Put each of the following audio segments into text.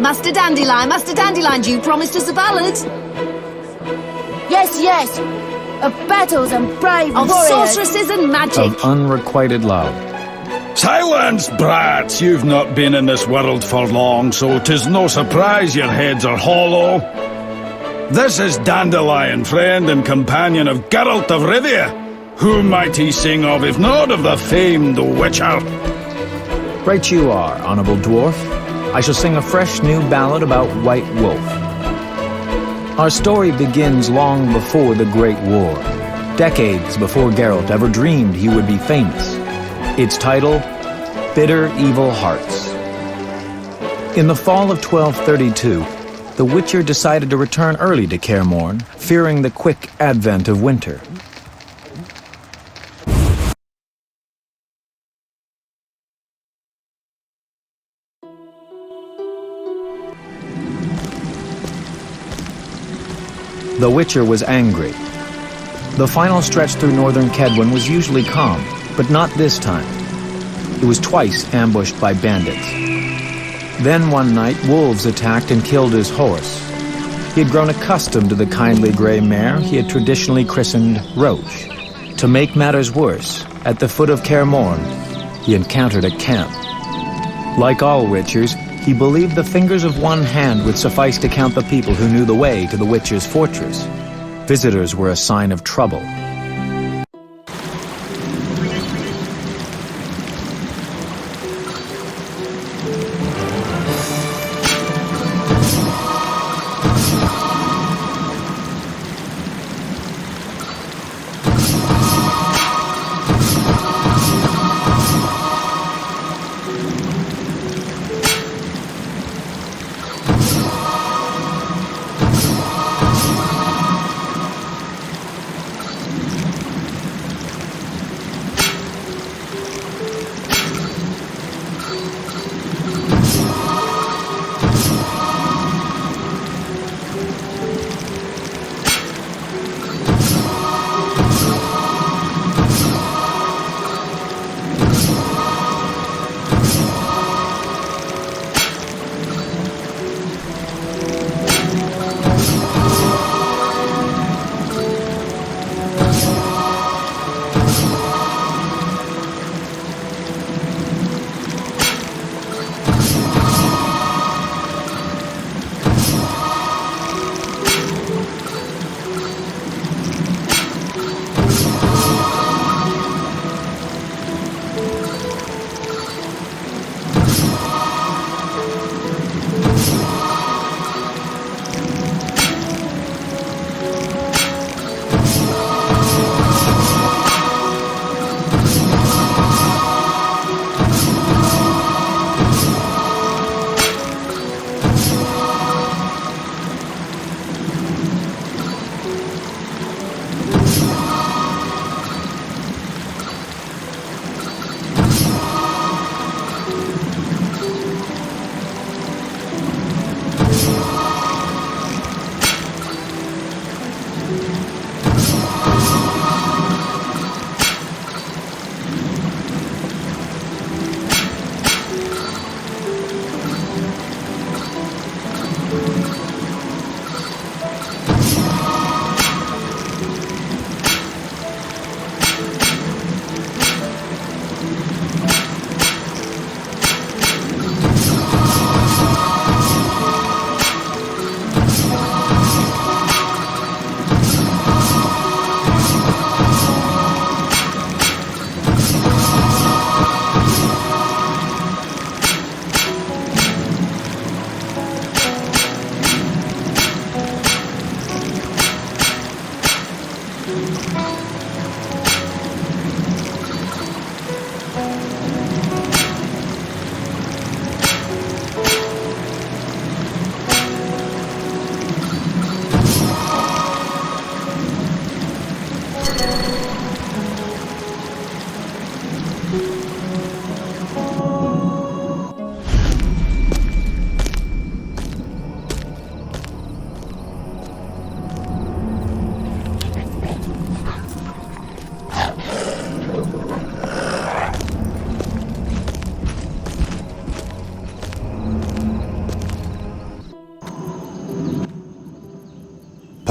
Master Dandelion, you promised us a ballad. Yes, yes. Of battles and brave Of warriors. sorceresses and magic. Of unrequited love. Silence, brats! You've not been in this world for long, so 'tis no surprise your heads are hollow. This is Dandelion, friend and companion of Geralt of Rivia. Who might he sing of, if not of the famed Witcher? Right you are, honorable dwarf. I shall sing a fresh new ballad about White Wolf. Our story begins long before the Great War, decades before Geralt ever dreamed he would be famous. Its title, Bitter Evil Hearts. In the fall of 1232, the Witcher decided to return early to Kaer Morhen, fearing the quick advent of winter. The Witcher was angry. The final stretch through northern Kedwen was usually calm, but not this time. It was twice ambushed by bandits. Then one night, wolves attacked and killed his horse. He had grown accustomed to the kindly gray mare he had traditionally christened Roach. To make matters worse, at the foot of Kaer Morhen, he encountered a camp. Like all Witchers, he believed the fingers of one hand would suffice to count the people who knew the way to the Witcher's fortress. Visitors were a sign of trouble.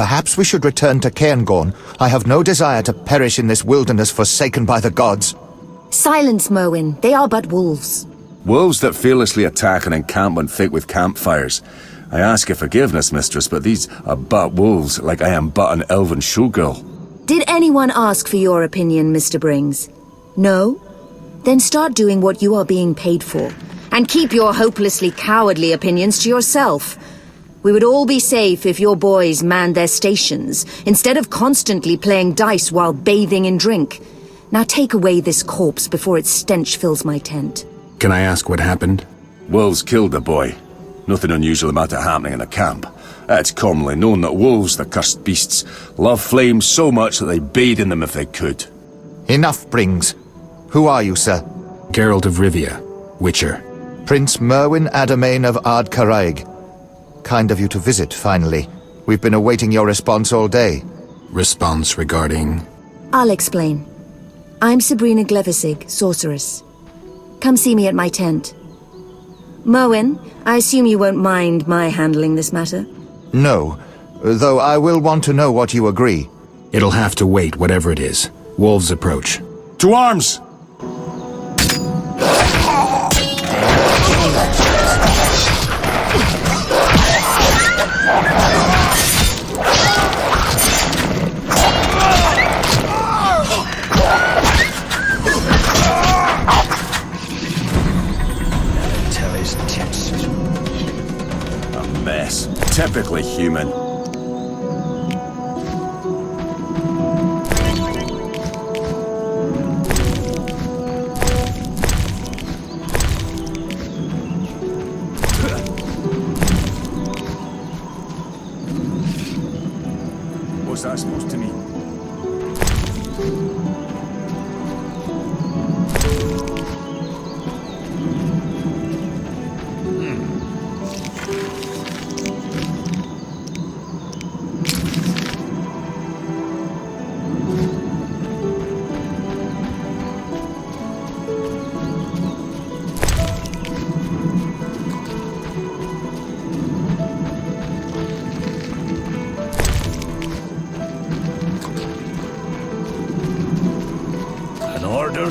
Perhaps we should return to Cairngorm. I have no desire to perish in this wilderness forsaken by the gods. Silence, Morhen. They are but wolves. Wolves that fearlessly attack an encampment thick with campfires. I ask your forgiveness, mistress, but these are but wolves, like I am but an elven showgirl. Did anyone ask for your opinion, Mr. Brings? No? Then start doing what you are being paid for. And keep your hopelessly cowardly opinions to yourself. We would all be safe if your boys manned their stations, instead of constantly playing dice while bathing in drink. Now take away this corpse before its stench fills my tent. Can I ask what happened? Wolves killed the boy. Nothing unusual about it happening in the camp. It's commonly known that wolves, the cursed beasts, love flames so much that they bathe in them if they could. Enough, Brings. Who are you, sir? Geralt of Rivia, Witcher. Prince Merwin Adamain of Ard Caraig. Kind of you to visit, finally. We've been awaiting your response all day. Response regarding... I'll explain. I'm Sabrina Glevisig, sorceress. Come see me at my tent. Morhen, I assume you won't mind my handling this matter? No, though I will want to know what you agree. It'll have to wait, whatever it is. Wolves approach. To arms! Typically human. What's that supposed to mean?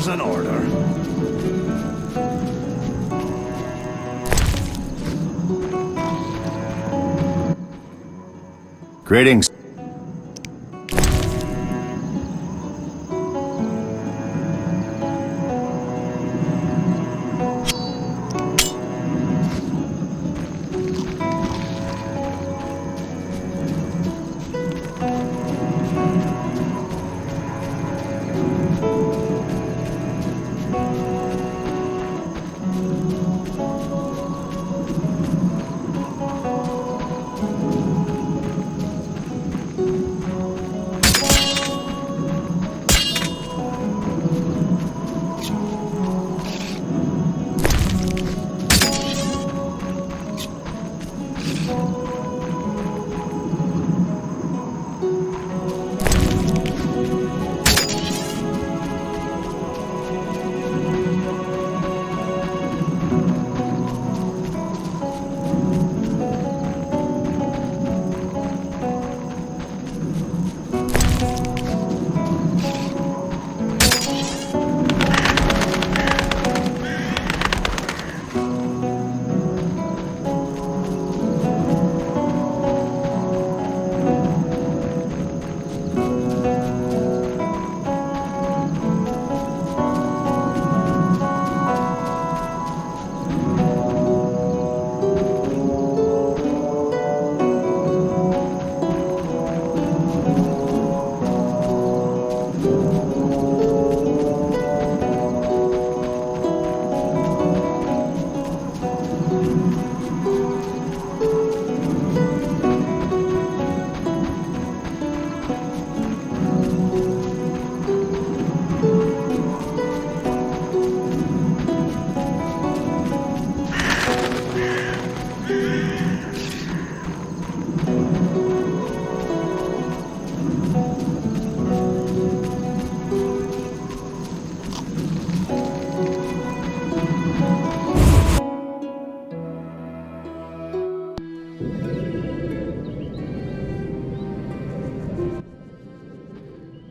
An order. Greetings.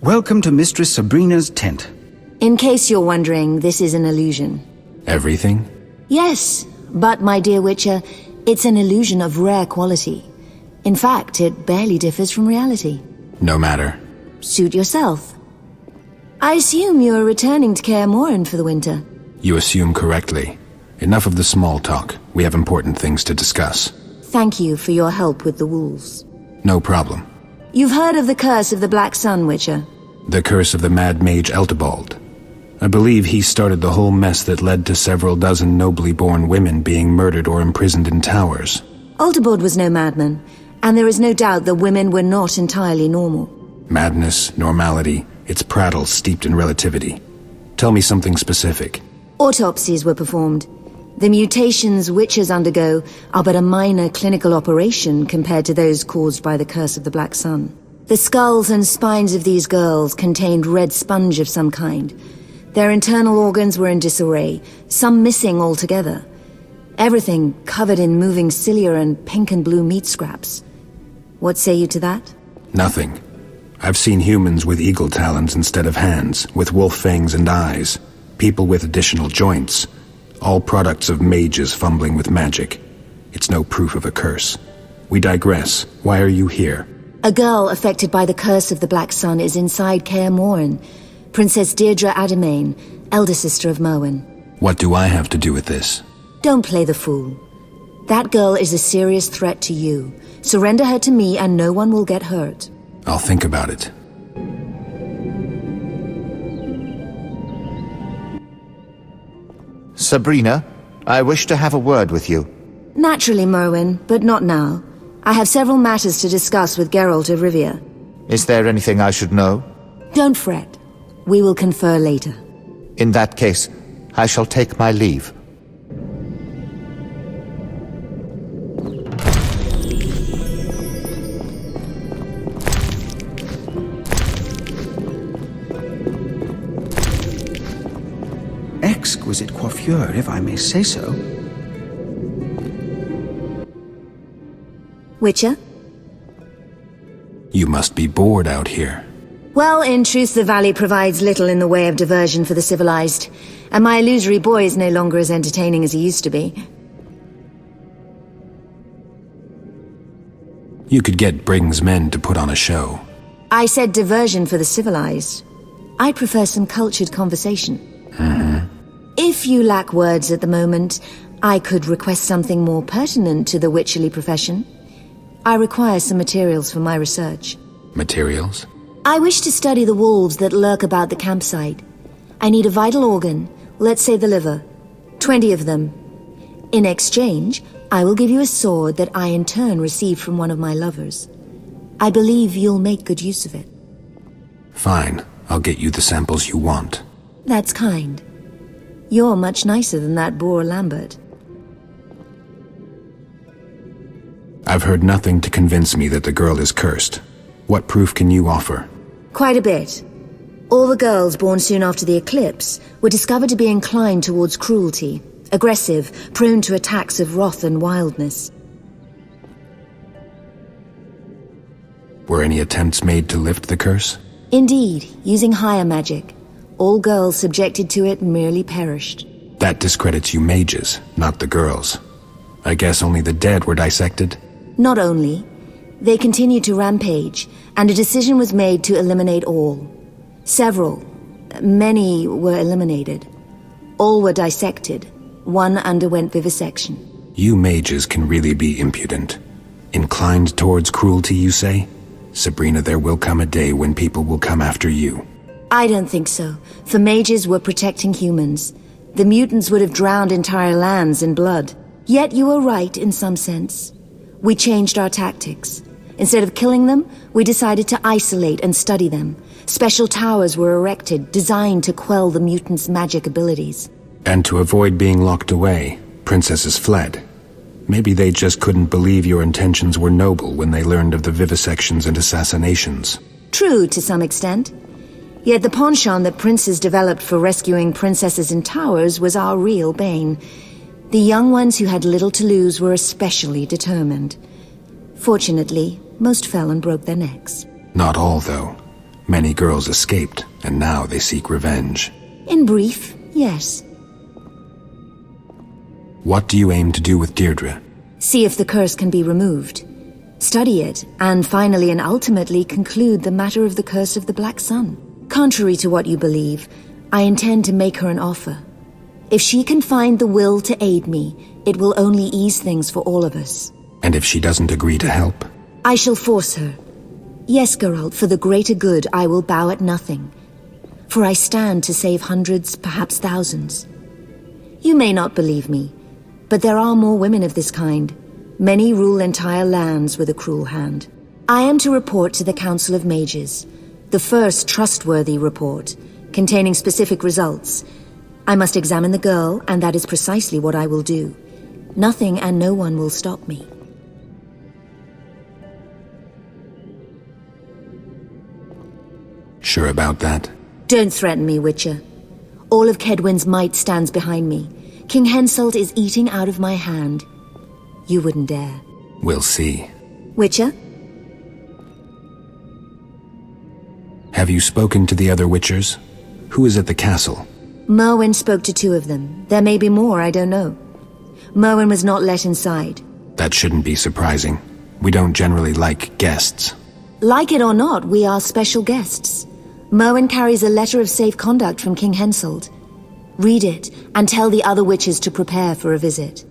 Welcome to Mistress Sabrina's tent. In case you're wondering, this is an illusion. Everything? Yes, but my dear Witcher, it's an illusion of rare quality. In fact, it barely differs from reality. No matter. Suit yourself. I assume you're returning to Khar Morhen for the winter. You assume correctly. Enough of the small talk. We have important things to discuss. Thank you for your help with the wolves. No problem. You've heard of the curse of the Black Sun, Witcher? The curse of the mad mage Eltebald. I believe he started the whole mess that led to several dozen nobly born women being murdered or imprisoned in towers. Eltebald was no madman, and there is no doubt that women were not entirely normal. Madness, normality, it's prattle steeped in relativity. Tell me something specific. Autopsies were performed. The mutations witches undergo are but a minor clinical operation compared to those caused by the curse of the Black Sun. The skulls and spines of these girls contained red sponge of some kind. Their internal organs were in disarray, some missing altogether. Everything covered in moving cilia and pink and blue meat scraps. What say you to that? Nothing. I've seen humans with eagle talons instead of hands, with wolf fangs and eyes, people with additional joints. All products of mages fumbling with magic. It's no proof of a curse. We digress. Why are you here? A girl affected by the curse of the Black Sun is inside Khar Morhen. Princess Deidre Romance, elder sister of Morhen. What do I have to do with this? Don't play the fool. That girl is a serious threat to you. Surrender her to me and no one will get hurt. I'll think about it. Sabrina, I wish to have a word with you. Naturally, Morhen, but not now. I have several matters to discuss with Geralt of Rivia. Is there anything I should know? Don't fret. We will confer later. In that case, I shall take my leave. Exquisite coiffure, if I may say so. Witcher? You must be bored out here. Well, in truth, the valley provides little in the way of diversion for the civilized, and my illusory boy is no longer as entertaining as he used to be. You could get Briggs' men to put on a show. I said diversion for the civilized. I prefer some cultured conversation. If you lack words at the moment, I could request something more pertinent to the witcherly profession. I require some materials for my research. Materials? I wish to study the wolves that lurk about the campsite. I need a vital organ, let's say the liver. 20 of them. In exchange, I will give you a sword that I in turn received from one of my lovers. I believe you'll make good use of it. Fine. I'll get you the samples you want. That's kind. You're much nicer than that boor Lambert. I've heard nothing to convince me that the girl is cursed. What proof can you offer? Quite a bit. All the girls born soon after the eclipse were discovered to be inclined towards cruelty, aggressive, prone to attacks of wrath and wildness. Were any attempts made to lift the curse? Indeed, using higher magic. All girls subjected to it merely perished. That discredits you mages, not the girls. I guess only the dead were dissected? Not only. They continued to rampage, and a decision was made to eliminate all. Many were eliminated. All were dissected. One underwent vivisection. You mages can really be impudent. Inclined towards cruelty, you say? Sabrina, there will come a day when people will come after you. I don't think so, for mages were protecting humans. The mutants would have drowned entire lands in blood. Yet you were right in some sense. We changed our tactics. Instead of killing them, we decided to isolate and study them. Special towers were erected, designed to quell the mutants' magic abilities. And to avoid being locked away, princesses fled. Maybe they just couldn't believe your intentions were noble when they learned of the vivisections and assassinations. True, to some extent. Yet the penchant that princes developed for rescuing princesses in towers was our real bane. The young ones who had little to lose were especially determined. Fortunately, most fell and broke their necks. Not all, though. Many girls escaped, and now they seek revenge. In brief, yes. What do you aim to do with Deirdre? See if the curse can be removed. Study it, and finally and ultimately conclude the matter of the curse of the Black Sun. Contrary to what you believe, I intend to make her an offer. If she can find the will to aid me, it will only ease things for all of us. And if she doesn't agree to help? I shall force her. Yes, Geralt, for the greater good I will bow at nothing. For I stand to save hundreds, perhaps thousands. You may not believe me, but there are more women of this kind. Many rule entire lands with a cruel hand. I am to report to the Council of Mages, the first trustworthy report, containing specific results. I must examine the girl, and that is precisely what I will do. Nothing and no one will stop me. Sure about that? Don't threaten me, Witcher. All of Kedwen's might stands behind me. King Henselt is eating out of my hand. You wouldn't dare. We'll see. Witcher? Have you spoken to the other Witchers? Who is at the castle? Merwin spoke to 2 of them. There may be more, I don't know. Merwin was not let inside. That shouldn't be surprising. We don't generally like guests. Like it or not, we are special guests. Merwin carries a letter of safe conduct from King Henselt. Read it, and tell the other witches to prepare for a visit.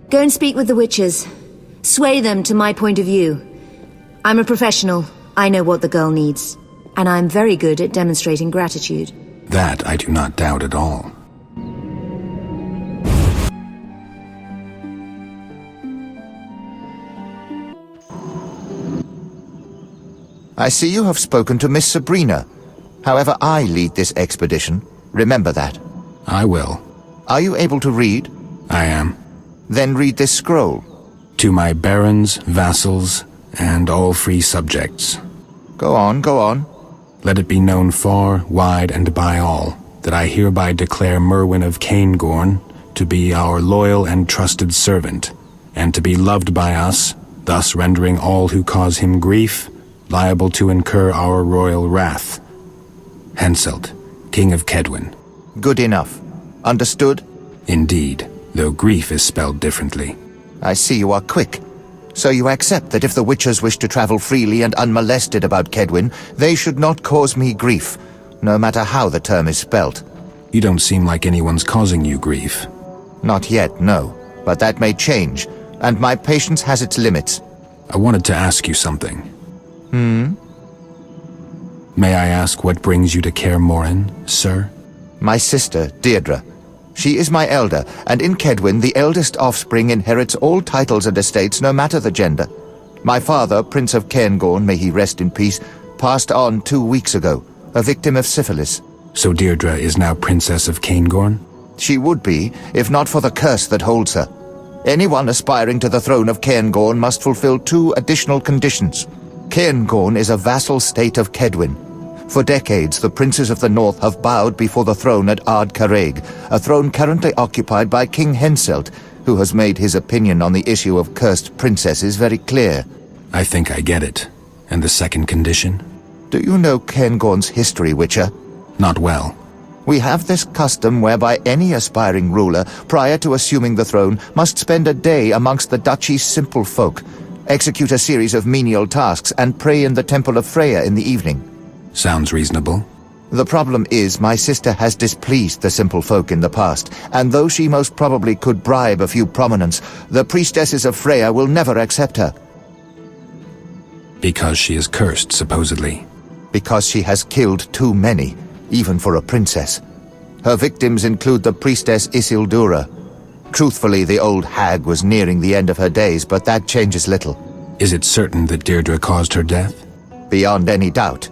Go and speak with the witches. Sway them to my point of view. I'm a professional. I know what the girl needs. And I'm very good at demonstrating gratitude. That I do not doubt at all. I see you have spoken to Miss Sabrina. However, I lead this expedition. Remember that. I will. Are you able to read? I am. Then read this scroll. To my barons, vassals, and all free subjects. Go on, go on. Let it be known far, wide, and by all, that I hereby declare Merwin of Caingorn to be our loyal and trusted servant, and to be loved by us, thus rendering all who cause him grief liable to incur our royal wrath. Henselt, King of Kedwen. Good enough. Understood? Indeed, though grief is spelled differently. I see you are quick. So you accept that if the witches wish to travel freely and unmolested about Kedwen, they should not cause me grief, no matter how the term is spelt. You don't seem like anyone's causing you grief. Not yet, no. But that may change, and my patience has its limits. I wanted to ask you something. May I ask what brings you to Kaer Morhen, sir? My sister, Deidra. She is my elder, and in Kedwen, the eldest offspring inherits all titles and estates, no matter the gender. My father, Prince of Cairngorn, may he rest in peace, passed on 2 weeks ago, a victim of syphilis. So Deirdre is now Princess of Caingorn? She would be, if not for the curse that holds her. Anyone aspiring to the throne of Cairngorn must fulfill 2 additional conditions. Cairngorn is a vassal state of Kedwen. For decades, the princes of the north have bowed before the throne at Ard Carreg, a throne currently occupied by King Henselt, who has made his opinion on the issue of cursed princesses very clear. I think I get it. And the second condition? Do you know Cairngorn's history, Witcher? Not well. We have this custom whereby any aspiring ruler, prior to assuming the throne, must spend a day amongst the duchy's simple folk, execute a series of menial tasks, and pray in the Temple of Freya in the evening. Sounds reasonable. The problem is my sister has displeased the simple folk in the past, and though she most probably could bribe a few prominents, the priestesses of Freya will never accept her. Because she is cursed, supposedly. Because she has killed too many, even for a princess. Her victims include the priestess Isildura. Truthfully, the old hag was nearing the end of her days, but that changes little. Is it certain that Deirdre caused her death? Beyond any doubt.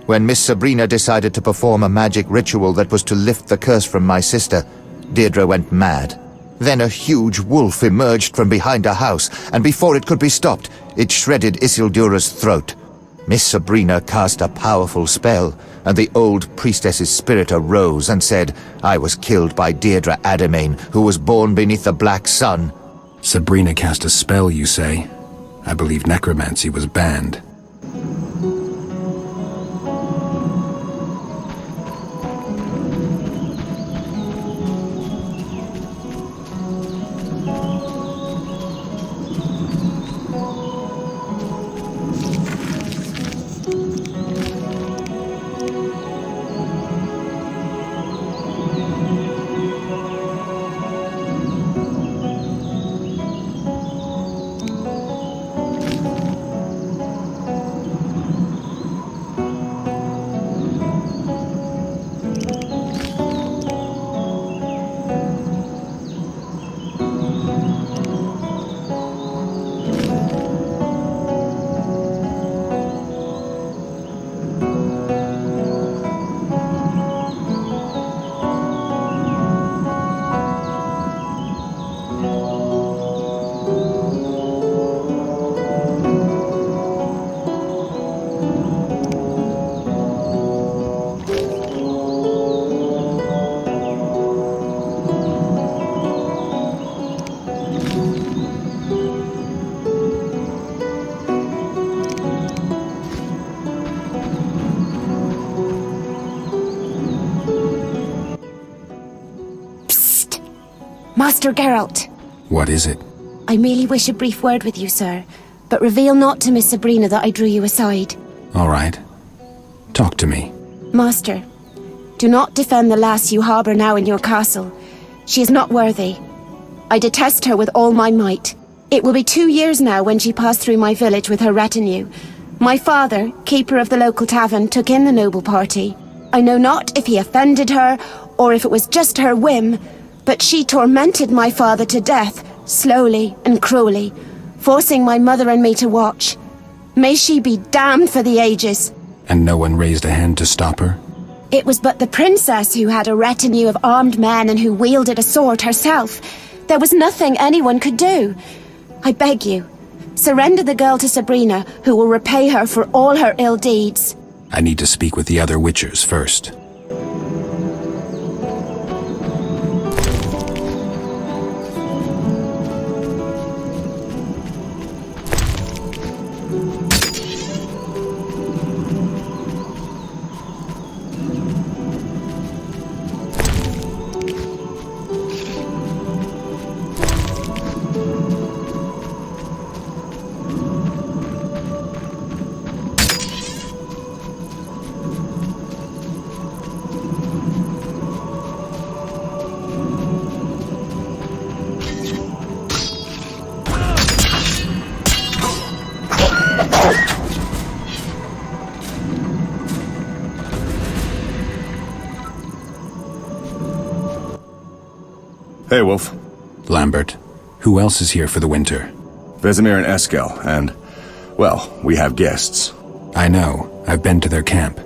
When Miss Sabrina decided to perform a magic ritual that was to lift the curse from my sister, Deirdre went mad. Then a huge wolf emerged from behind a house, and before it could be stopped, it shredded Isildura's throat. Miss Sabrina cast a powerful spell, and the old priestess's spirit arose and said, I was killed by Deidre Ademain, who was born beneath the Black Sun. Sabrina cast a spell, you say? I believe necromancy was banned. Master Geralt. What is it? I merely wish a brief word with you, sir. But reveal not to Miss Sabrina that I drew you aside. All right. Talk to me. Master, do not defend the lass you harbour now in your castle. She is not worthy. I detest her with all my might. It will be 2 years now when she passed through my village with her retinue. My father, keeper of the local tavern, took in the noble party. I know not if he offended her, or if it was just her whim, but she tormented my father to death, slowly and cruelly, forcing my mother and me to watch. May she be damned for the ages. And no one raised a hand to stop her? It was but the princess who had a retinue of armed men and who wielded a sword herself. There was nothing anyone could do. I beg you, surrender the girl to Sabrina, who will repay her for all her ill deeds. I need to speak with the other Witchers first. Hey, Wolf. Lambert, who else is here for the winter? Vesemir and Eskel, and, well, we have guests. I know. I've been to their camp.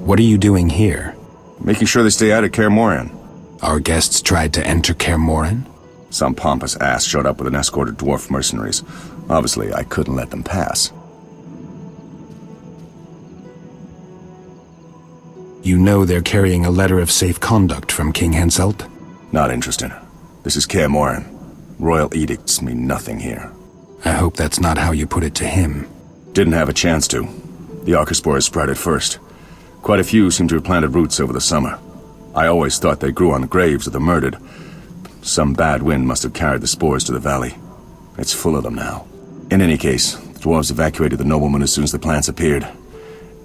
What are you doing here? Making sure they stay out of Khar Morhen. Our guests tried to enter Khar Morhen? Some pompous ass showed up with an escort of dwarf mercenaries. Obviously, I couldn't let them pass. You know they're carrying a letter of safe conduct from King Henselt? Not interested. This is Khar Morhen. Royal edicts mean nothing here. I hope that's not how you put it to him. Didn't have a chance to. The Arcaspores sprouted first. Quite a few seem to have planted roots over the summer. I always thought they grew on the graves of the murdered. Some bad wind must have carried the spores to the valley. It's full of them now. In any case, the dwarves evacuated the noblemen as soon as the plants appeared.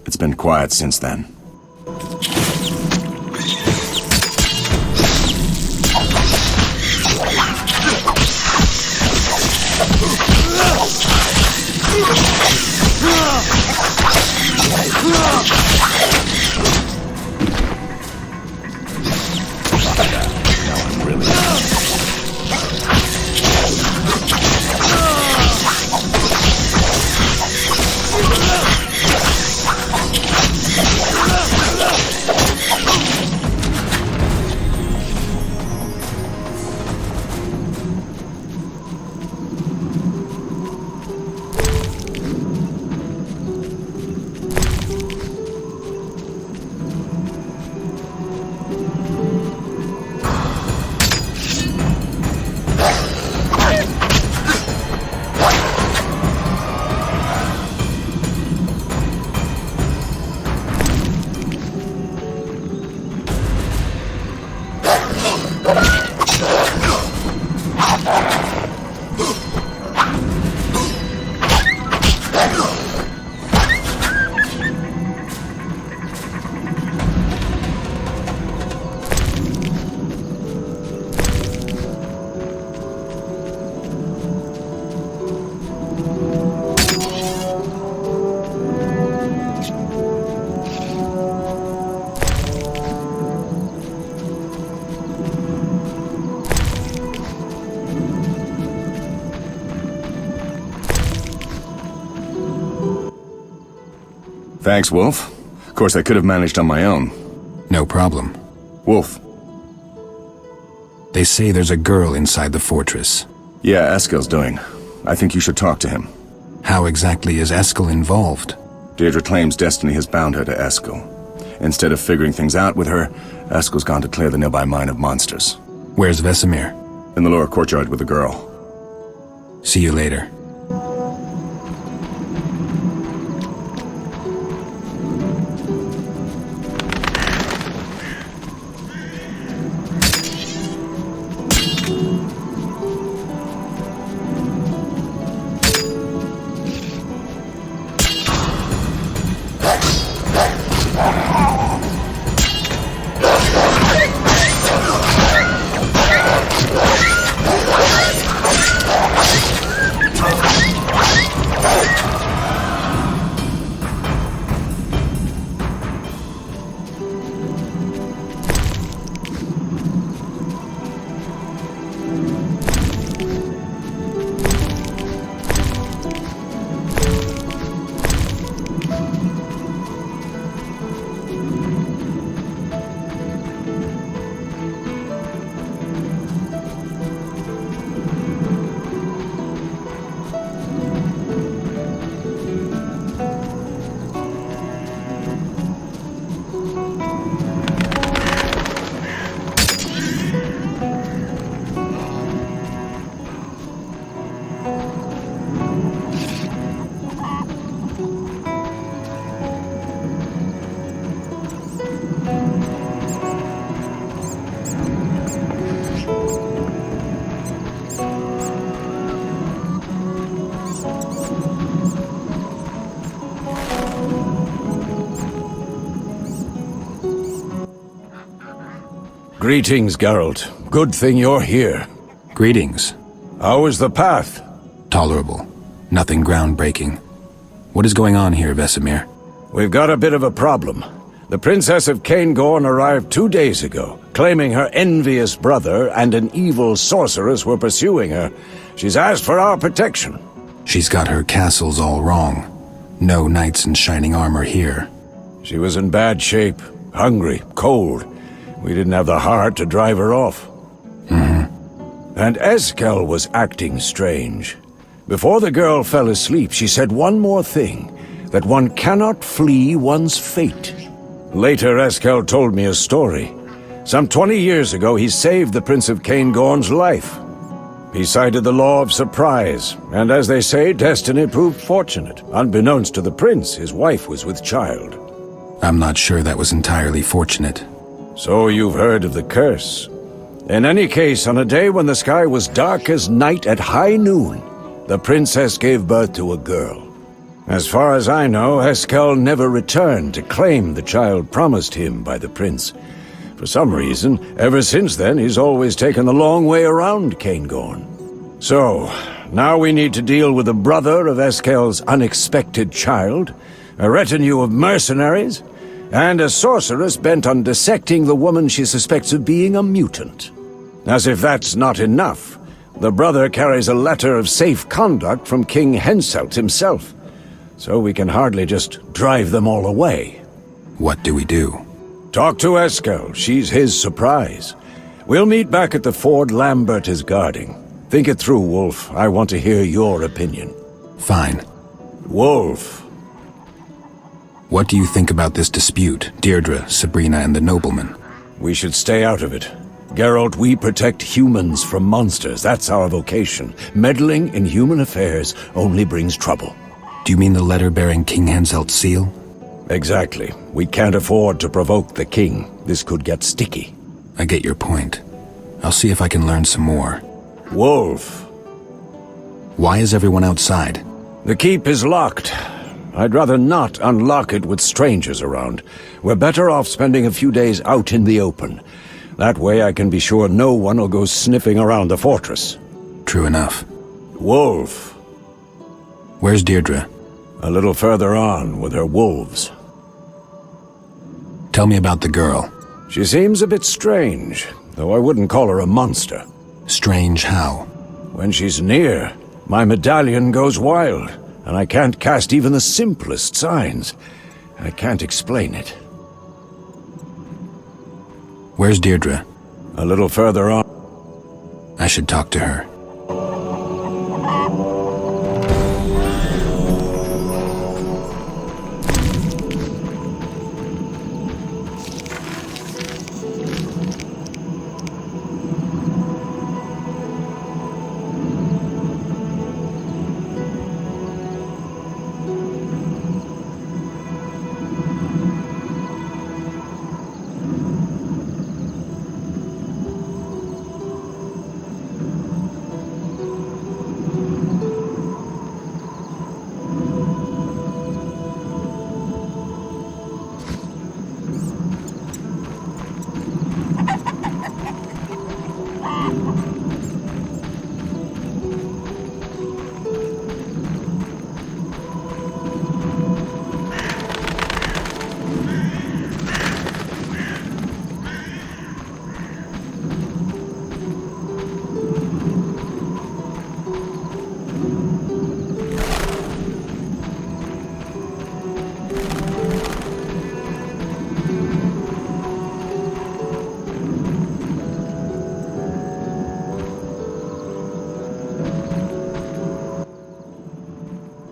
It's been quiet since then. Thanks, Wolf. Of course, I could have managed on my own. No problem. Wolf. They say there's a girl inside the fortress. Yeah, Eskel's doing. I think you should talk to him. How exactly is Eskel involved? Deidre claims destiny has bound her to Eskel. Instead of figuring things out with her, Eskel's gone to clear the nearby mine of monsters. Where's Vesemir? In the lower courtyard with the girl. See you later. Greetings, Geralt. Good thing you're here. Greetings. How is the path? Tolerable. Nothing groundbreaking. What is going on here, Vesemir? We've got a bit of a problem. The Princess of Caingorn arrived 2 days ago, claiming her envious brother and an evil sorceress were pursuing her. She's asked for our protection. She's got her castles all wrong. No knights in shining armor here. She was in bad shape, hungry, cold. We didn't have the heart to drive her off. And Eskel was acting strange. Before the girl fell asleep, she said one more thing, that one cannot flee one's fate. Later, Eskel told me a story. Some 20 years ago, he saved the Prince of Caingorn's life. He cited the law of surprise, and as they say, destiny proved fortunate. Unbeknownst to the prince, his wife was with child. I'm not sure that was entirely fortunate. So you've heard of the curse. In any case, on a day when the sky was dark as night at high noon, the princess gave birth to a girl. As far as I know, Eskel never returned to claim the child promised him by the prince. For some reason, ever since then, he's always taken the long way around Caingorn. So, now we need to deal with the brother of Eskel's unexpected child, a retinue of mercenaries, and a sorceress bent on dissecting the woman she suspects of being a mutant. As if that's not enough, the brother carries a letter of safe conduct from King Henselt himself. So we can hardly just drive them all away. What do we do? Talk to Eskel. She's his surprise. We'll meet back at the ford Lambert is guarding. Think it through, Wolf. I want to hear your opinion. Fine. Wolf. What do you think about this dispute, Deirdre, Sabrina, and the nobleman? We should stay out of it. Geralt, we protect humans from monsters. That's our vocation. Meddling in human affairs only brings trouble. Do you mean the letter bearing King Henselt's seal? Exactly. We can't afford to provoke the king. This could get sticky. I get your point. I'll see if I can learn some more. Wolf. Why is everyone outside? The keep is locked. I'd rather not unlock it with strangers around. We're better off spending a few days out in the open. That way I can be sure no one will go sniffing around the fortress. True enough. Wolf. Where's Deirdre? A little further on, with her wolves. Tell me about the girl. She seems a bit strange, though I wouldn't call her a monster. Strange how? When she's near, my medallion goes wild, and I can't cast even the simplest signs. I can't explain it. Where's Deirdre? A little further on. I should talk to her.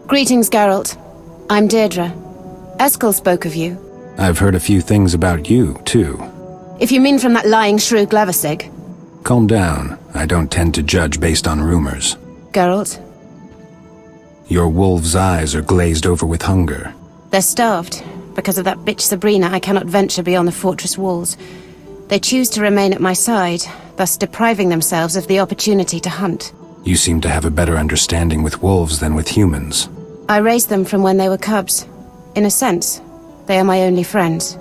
Greetings, Geralt. I'm Deidra. Eskel spoke of you. I've heard a few things about you, too. If you mean from that lying shrew Glevisig. Calm down. I don't tend to judge based on rumors. Geralt, Your wolf's eyes are glazed over with hunger. they're starved. Because of that bitch Sabrina, I cannot venture beyond the fortress walls. They choose to remain at my side, thus depriving themselves of the opportunity to hunt. You seem to have a better understanding with wolves than with humans. I raised them from when they were cubs. In a sense, they are my only friends.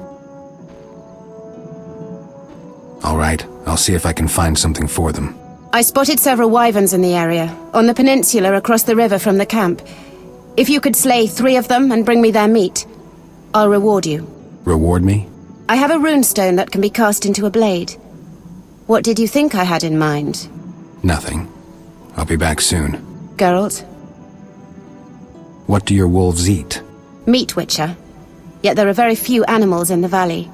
All right, I'll see if I can find something for them. I spotted several wyverns in the area, on the peninsula across the river from the camp. If you could slay 3 of them and bring me their meat, I'll reward you. Reward me? I have a runestone that can be cast into a blade. What did you think I had in mind? Nothing. I'll be back soon. Geralt? What do your wolves eat? Meat witcher. Yet there are very few animals in the valley.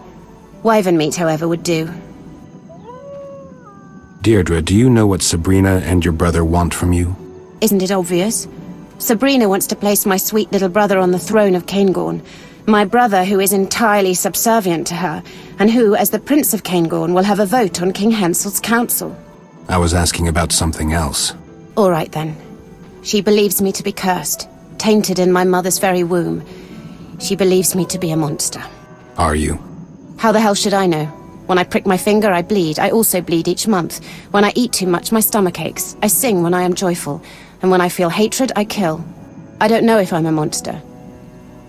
Wyvern meat, however, would do. Deirdre, do you know what Sabrina and your brother want from you? Isn't it obvious? Sabrina wants to place my sweet little brother on the throne of Caingorn. My brother, who is entirely subservient to her, and who, as the Prince of Caingorn, will have a vote on King Hensel's council. I was asking about something else. All right, then. She believes me to be cursed, tainted in my mother's very womb. She believes me to be a monster. Are you? How the hell should I know? When I prick my finger, I bleed. I also bleed each month. When I eat too much, my stomach aches. I sing when I am joyful. And when I feel hatred, I kill. I don't know if I'm a monster.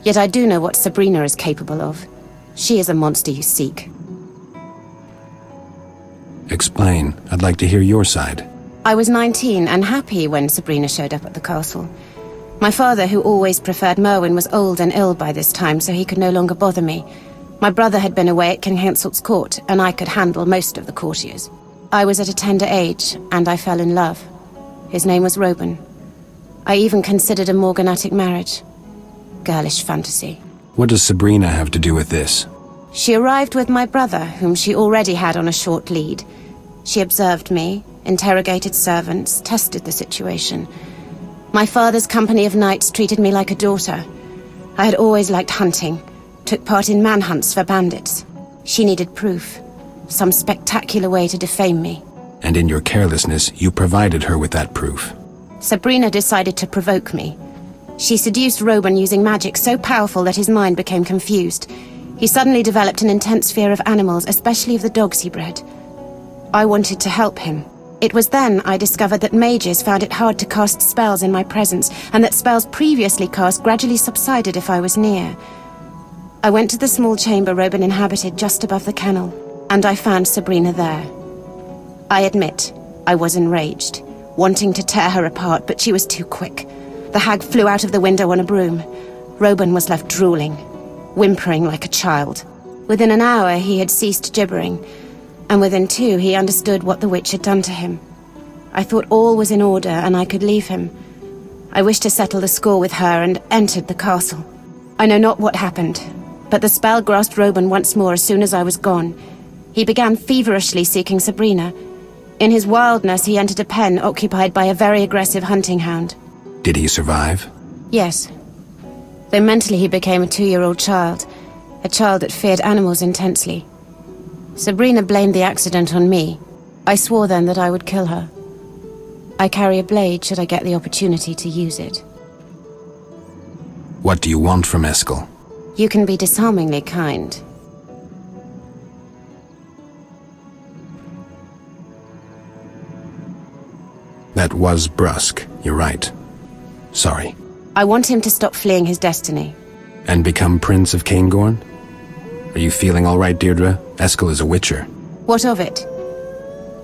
Yet I do know what Sabrina is capable of. She is a monster you seek. Explain. I'd like to hear your side. I was 19 and happy when Sabrina showed up at the castle. My father, who always preferred Merwin, was old and ill by this time, so he could no longer bother me. My brother had been away at King Henselt's court, and I could handle most of the courtiers. I was at a tender age, and I fell in love. His name was Robin. I even considered a morganatic marriage. Girlish fantasy. What does Sabrina have to do with this? She arrived with my brother, whom she already had on a short lead. She observed me, interrogated servants, tested the situation. My father's company of knights treated me like a daughter. I had always liked hunting, took part in manhunts for bandits. She needed proof, some spectacular way to defame me. And in your carelessness, you provided her with that proof. Sabrina decided to provoke me. She seduced Robin using magic so powerful that his mind became confused. He suddenly developed an intense fear of animals, especially of the dogs he bred. I wanted to help him. It was then I discovered that mages found it hard to cast spells in my presence, and that spells previously cast gradually subsided if I was near. I went to the small chamber Robin inhabited just above the kennel, and I found Sabrina there. I admit, I was enraged, wanting to tear her apart, but she was too quick. The hag flew out of the window on a broom. Roban was left drooling, whimpering like a child. Within an hour, he had ceased gibbering, and within 2, he understood what the witch had done to him. I thought all was in order and I could leave him. I wished to settle the score with her and entered the castle. I know not what happened, but the spell grasped Roban once more as soon as I was gone. He began feverishly seeking Sabrina. In his wildness, he entered a pen occupied by a very aggressive hunting hound. Did he survive? Yes. Though mentally he became a 2-year-old child, a child that feared animals intensely. Sabrina blamed the accident on me. I swore then that I would kill her. I carry a blade should I get the opportunity to use it. What do you want from Eskel? You can be disarmingly kind. That was brusque, you're right. Sorry. I want him to stop fleeing his destiny. And become Prince of Caingorn? Are you feeling all right, Deirdre? Eskel is a witcher. What of it?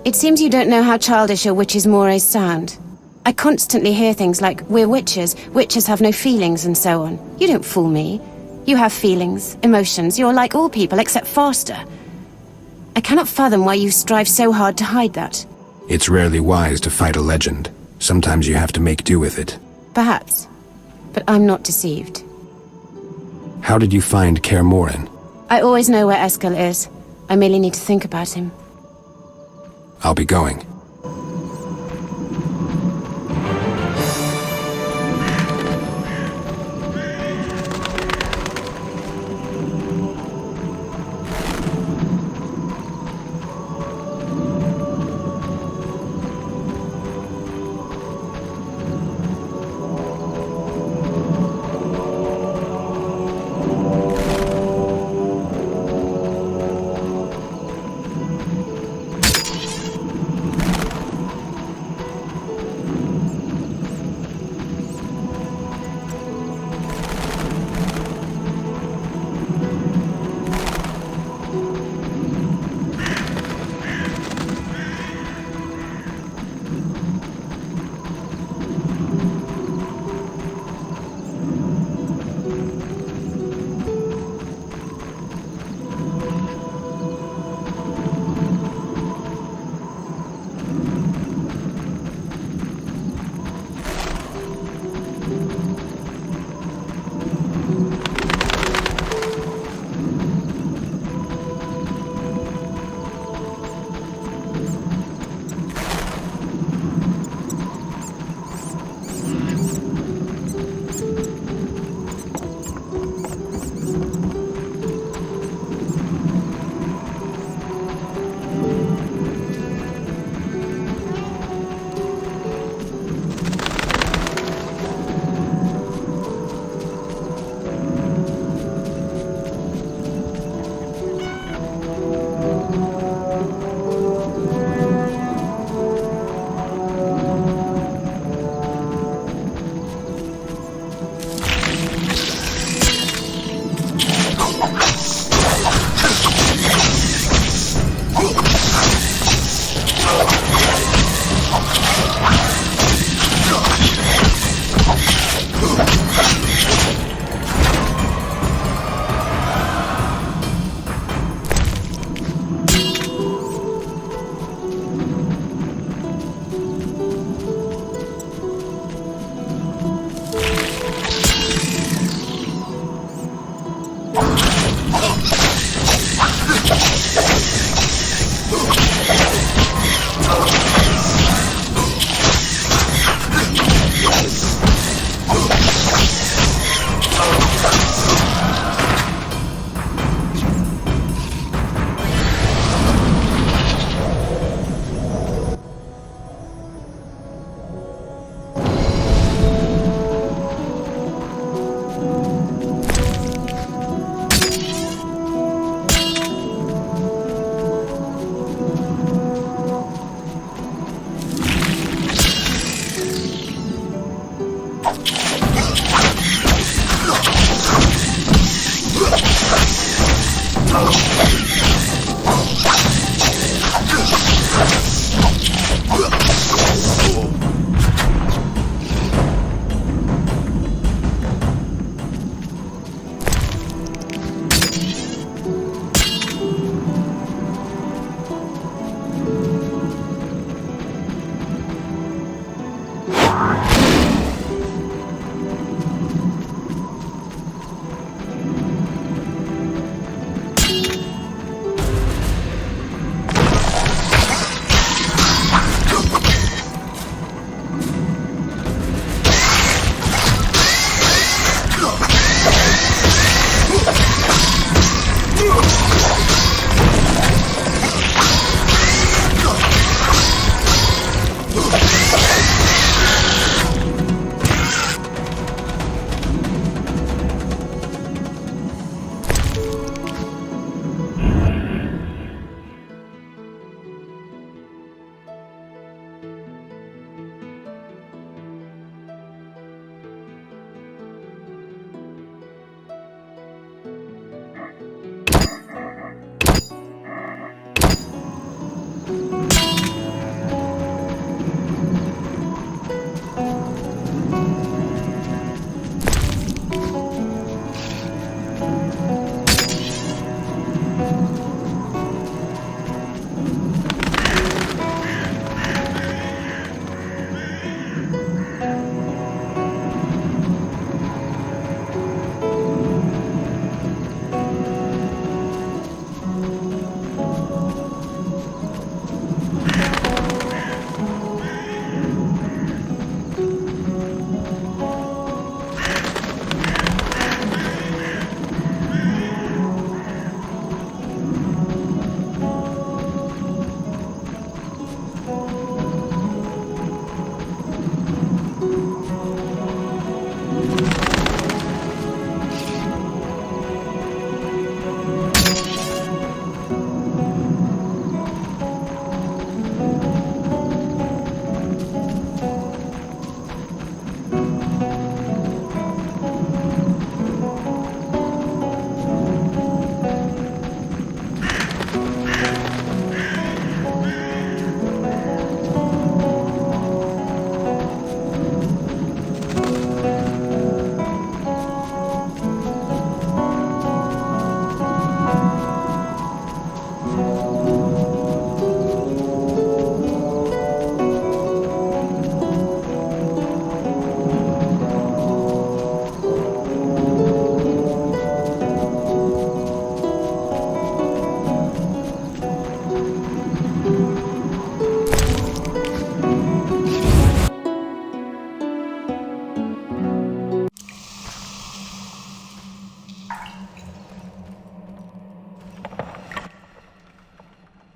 It seems you don't know how childish a witch's mores sound. I constantly hear things like, we're witches have no feelings and so on. You don't fool me. You have feelings, emotions, you're like all people except faster. I cannot fathom why you strive so hard to hide that. It's rarely wise to fight a legend. Sometimes you have to make do with it. Perhaps. But I'm not deceived. How did you find Khar Morhen? I always know where Eskel is. I merely need to think about him. I'll be going.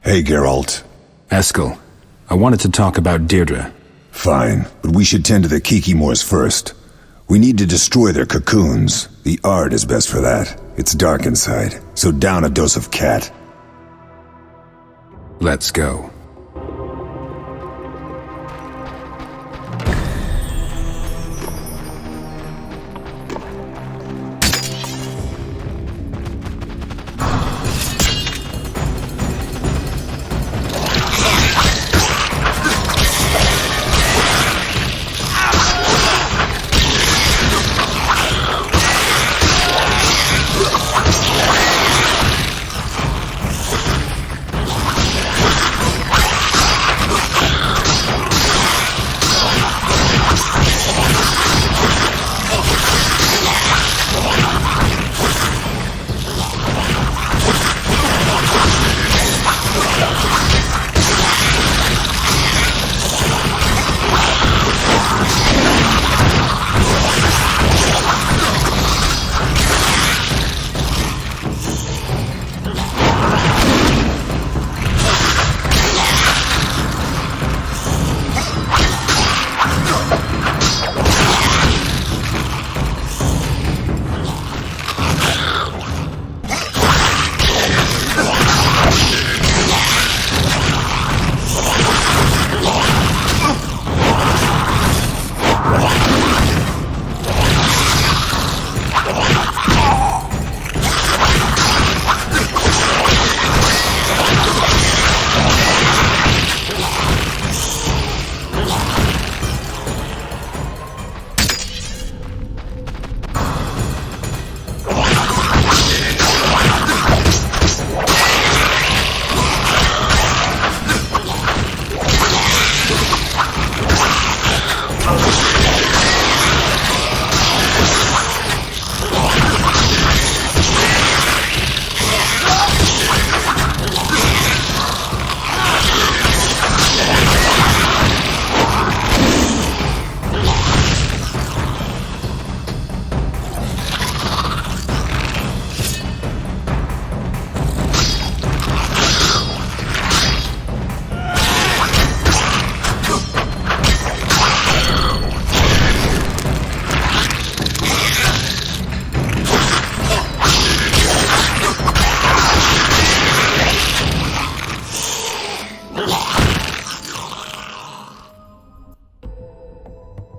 Hey, Geralt. Eskel, I wanted to talk about Deidre. Fine, but we should tend to the Kikimors first. We need to destroy their cocoons. The Ard is best for that. It's dark inside, so down a dose of cat. Let's go.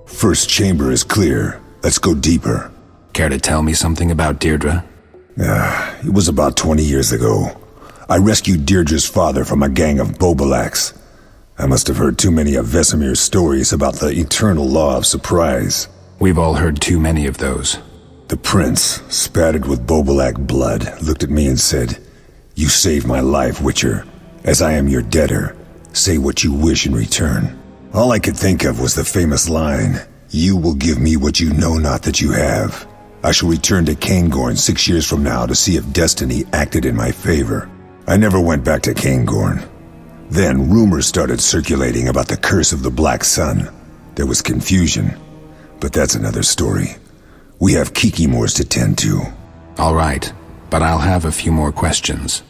First chamber is clear. Let's go deeper. Care to tell me something about Deidre? It was about 20 years ago. I rescued Deirdre's father from a gang of Bobolaks. I must have heard too many of Vesemir's stories about the eternal law of surprise. We've all heard too many of those. The prince, spattered with Bobolak blood, looked at me and said, "You saved my life, Witcher. As I am your debtor, say what you wish in return." All I could think of was the famous line, "You will give me what you know not that you have." I shall return to Cairngorm 6 years from now to see if destiny acted in my favor. I never went back to Cairngorm. Then rumors started circulating about the curse of the Black Sun. There was confusion, but that's another story. We have Kikimors to tend to. All right, but I'll have a few more questions.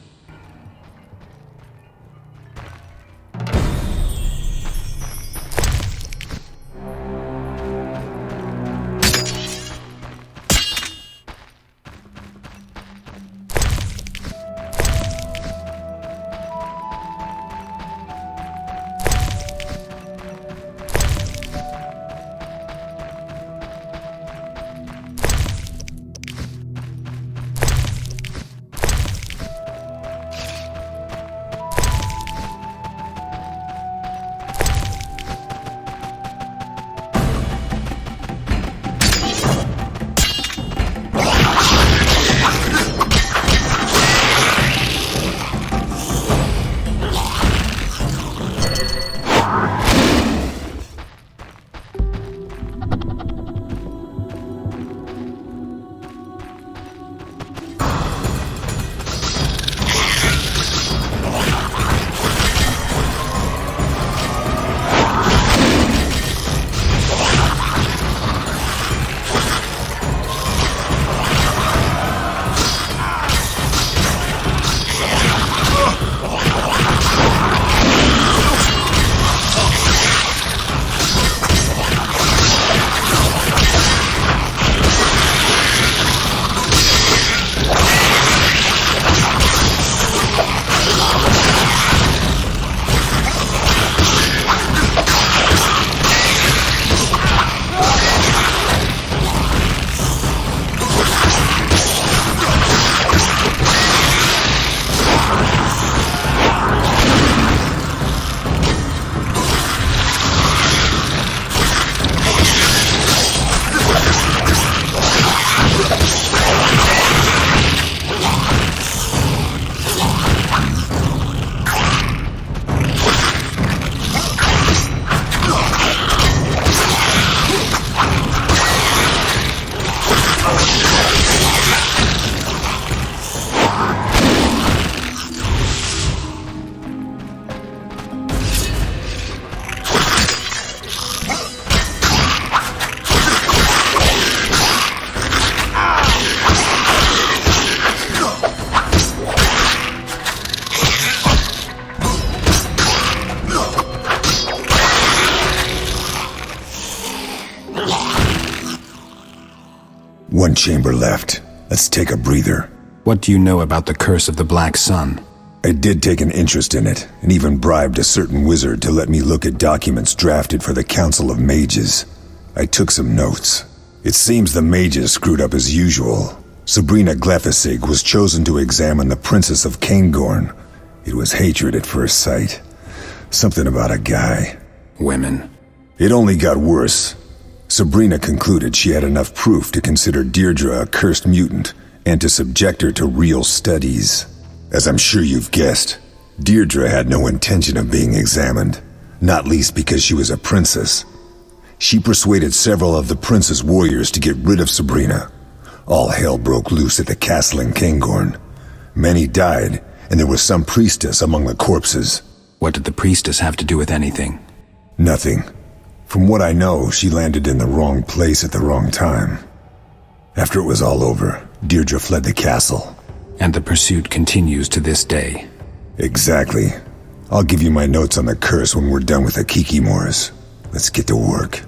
One chamber left. Let's take a breather. What do you know about the Curse of the Black Sun? I did take an interest in it, and even bribed a certain wizard to let me look at documents drafted for the Council of Mages. I took some notes. It seems the mages screwed up as usual. Sabrina Glefisig was chosen to examine the Princess of Cairngorm. It was hatred at first sight. Something about a guy. Women. It only got worse. Sabrina concluded she had enough proof to consider Deidra a cursed mutant and to subject her to real studies. As I'm sure you've guessed, Deidra had no intention of being examined, not least because she was a princess. She persuaded several of the prince's warriors to get rid of Sabrina. All hell broke loose at the castle in Cairngorm. Many died, and there was some priestess among the corpses. What did the priestess have to do with anything? Nothing. From what I know, she landed in the wrong place at the wrong time. After it was all over, Deidra fled the castle. And the pursuit continues to this day. Exactly. I'll give you my notes on the curse when we're done with the Kikimores. Let's get to work.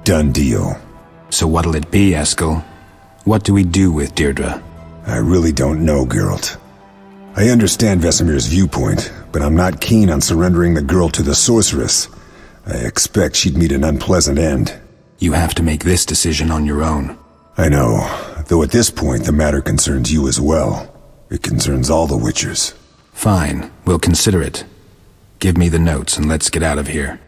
Done deal. So what'll it be, Eskel? What do we do with Deidra? I really don't know, Geralt. I understand Vesemir's viewpoint, but I'm not keen on surrendering the girl to the sorceress. I expect she'd meet an unpleasant end. You have to make this decision on your own. I know, though at this point the matter concerns you as well. It concerns all the Witchers. Fine, we'll consider it. Give me the notes and let's get out of here.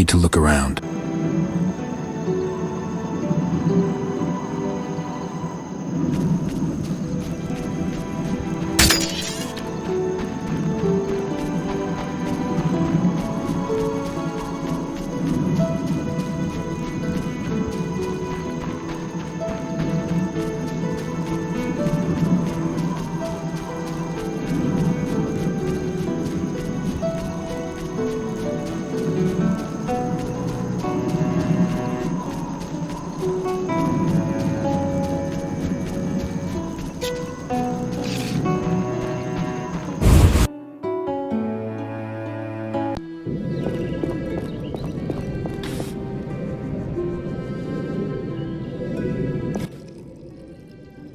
need to look around.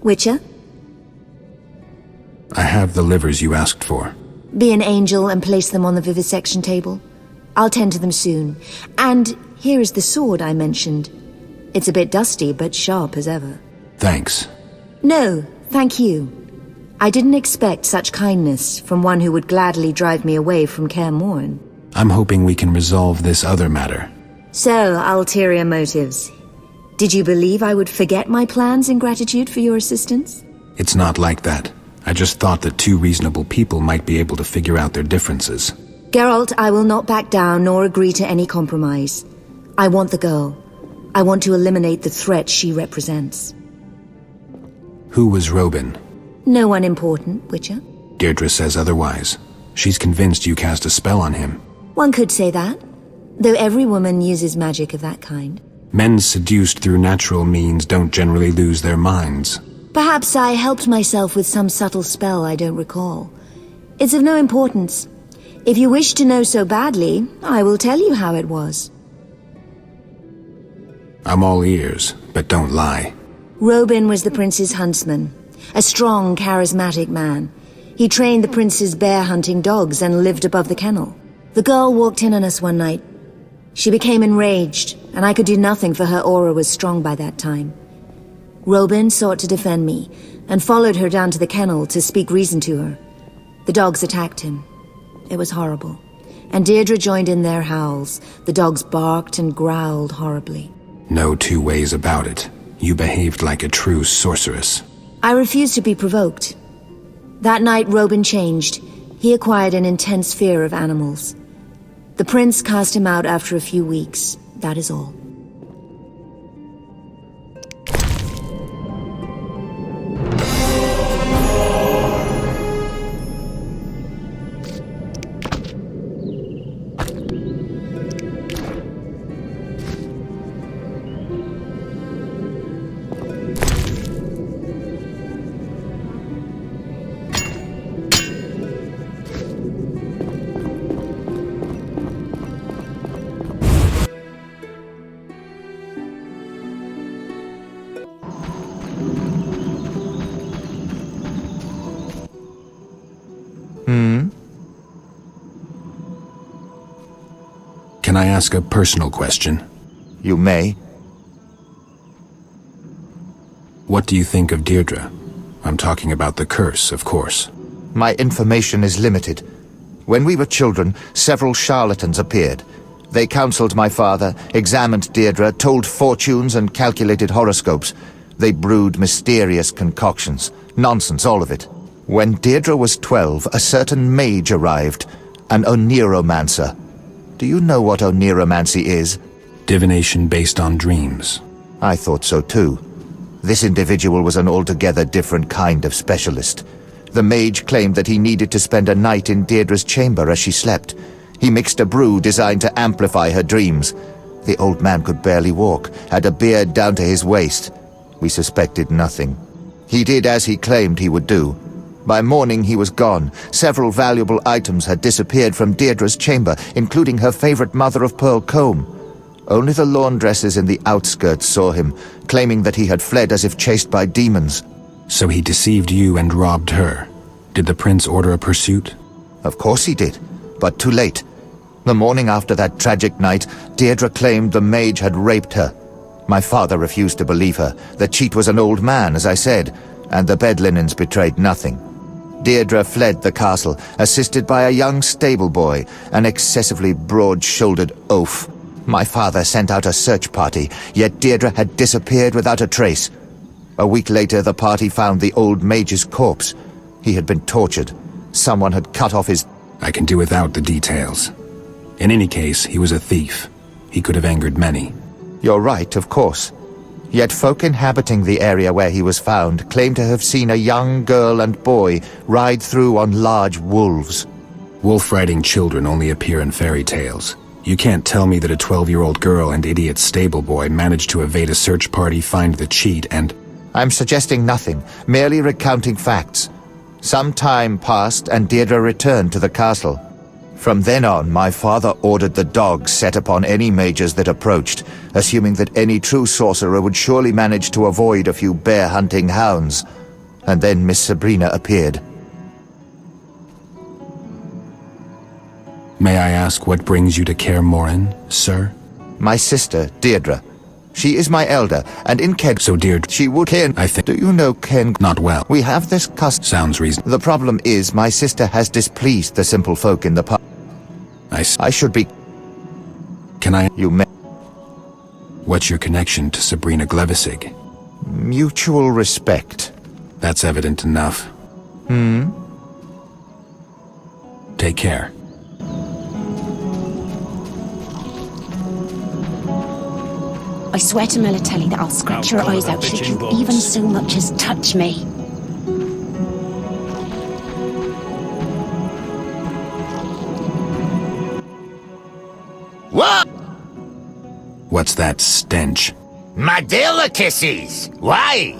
Witcher, I have the livers you asked for. be an angel and place them on the vivisection table. I'll tend to them soon. And here is the sword I mentioned. It's a bit dusty, but sharp as ever. Thanks. No, thank you. I didn't expect such kindness from one who would gladly drive me away from Khar Morhen. I'm hoping we can resolve this other matter. So, ulterior motives. Did you believe I would forget my plans in gratitude for your assistance? It's not like that. I just thought that two reasonable people might be able to figure out their differences. Geralt, I will not back down nor agree to any compromise. I want the girl. I want to eliminate the threat she represents. Who was Robin? No one important, Witcher. Deidra says otherwise. She's convinced you cast a spell on him. One could say that, though every woman uses magic of that kind. Men seduced through natural means don't generally lose their minds. Perhaps I helped myself with some subtle spell I don't recall. It's of no importance. If you wish to know so badly, I will tell you how it was. I'm all ears, but don't lie. Robin was the prince's huntsman, a strong, charismatic man. He trained the prince's bear-hunting dogs and lived above the kennel. The girl walked in on us one night. She became enraged, and I could do nothing for her aura was strong by that time. Robin sought to defend me, and followed her down to the kennel to speak reason to her. The dogs attacked him. It was horrible. And Deidre joined in their howls. The dogs barked and growled horribly. No two ways about it. You behaved like a true sorceress. I refused to be provoked. That night Robin changed. He acquired an intense fear of animals. The prince cast him out after a few weeks. That is all. Can I ask a personal question? You may. What do you think of Deidra? I'm talking about the curse, of course. My information is limited. When we were children, several charlatans appeared. They counseled my father, examined Deidra, told fortunes and calculated horoscopes. They brewed mysterious concoctions. Nonsense, all of it. When Deidra was 12, a certain mage arrived, an Oniromancer. Do you know what Oniromancy is? Divination based on dreams. I thought so too. This individual was an altogether different kind of specialist. The mage claimed that he needed to spend a night in Deidra's chamber as she slept. He mixed a brew designed to amplify her dreams. The old man could barely walk, had a beard down to his waist. We suspected nothing. He did as he claimed he would do. By morning he was gone. Several valuable items had disappeared from Deidra's chamber, including her favorite mother-of-pearl comb. Only the laundresses in the outskirts saw him, claiming that he had fled as if chased by demons. So he deceived you and robbed her. Did the prince order a pursuit? Of course he did, but too late. The morning after that tragic night, Deidra claimed the mage had raped her. My father refused to believe her. The cheat was an old man, as I said, and the bed linens betrayed nothing. Deidra fled the castle, assisted by a young stable boy, an excessively broad-shouldered oaf. My father sent out a search party, yet Deidre had disappeared without a trace. A week later, the party found the old mage's corpse. He had been tortured. Someone had cut off his... I can do without the details. In any case, he was a thief. He could have angered many. You're right, of course. Yet folk inhabiting the area where he was found claim to have seen a young girl and boy ride through on large wolves. Wolf-riding children only appear in fairy tales. You can't tell me that a 12-year-old girl and idiot stable boy managed to evade a search party, find the cheat, and... I'm suggesting nothing, merely recounting facts. Some time passed and Deidre returned to the castle. From then on, my father ordered the dogs set upon any mages that approached, assuming that any true sorcerer would surely manage to avoid a few bear-hunting hounds. And then Miss Sabrina appeared. May I ask what brings you to Khar, Morhen, sir? My sister, Deidre. She is my elder, and in Ked... So Deidre... She would... Ken... I think... Do you know Ken... Not well. We have this custom... Sounds reasonable. The problem is, my sister has displeased the simple folk in the pub. I should be... Can I... You may... What's your connection to Sabrina Glevisig? Mutual respect. That's evident enough. Take care. I swear to Melatelli that I'll scratch your eyes out should you even so much as touch me. What? What's that stench? My delicacies! Why?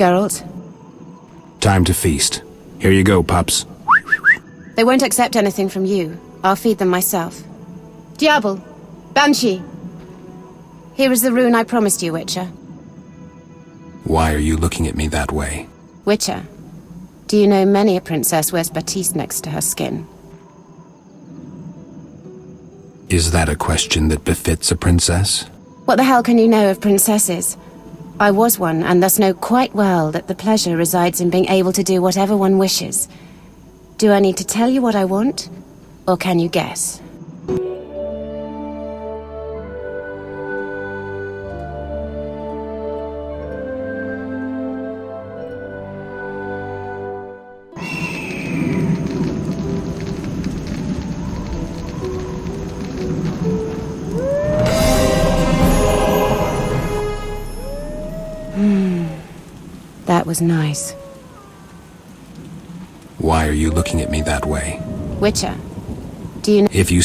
Geralt? Time to feast. Here you go, pups. They won't accept anything from you. I'll feed them myself. Diable! Banshee! Here is the rune I promised you, Witcher. Why are you looking at me that way? Witcher, do you know many a princess wears batiste next to her skin? Is that a question that befits a princess? What the hell can you know of princesses? I was one, and thus know quite well that the pleasure resides in being able to do whatever one wishes. Do I need to tell you what I want? Or can you guess? That was nice. Why are you looking at me that way? Witcher, do you know— If you—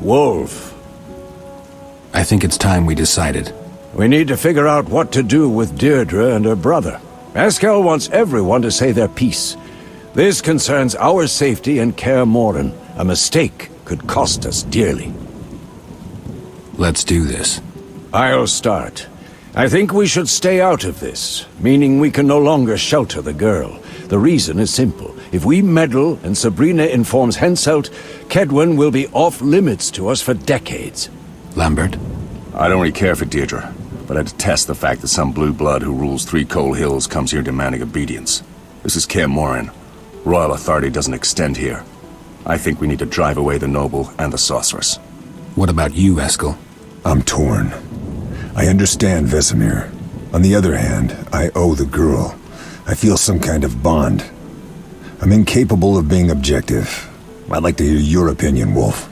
Wolf. I think it's time we decided. We need to figure out what to do with Deidre and her brother. Eskel wants everyone to say their piece. This concerns our safety and Khar Morhen. A mistake could cost us dearly. Let's do this. I'll start. I think we should stay out of this, meaning we can no longer shelter the girl. The reason is simple. If we meddle and Sabrina informs Henselt, Kedwen will be off-limits to us for decades. Lambert? I don't really care for Deidre, but I detest the fact that some blue blood who rules Three Coal Hills comes here demanding obedience. This is Khar Morhen. Royal authority doesn't extend here. I think we need to drive away the noble and the sorceress. What about you, Eskel? I'm torn. I understand Vesemir, On the other hand, I owe the girl. I feel some kind of bond. I'm incapable of being objective. I'd like to hear your opinion, Wolf.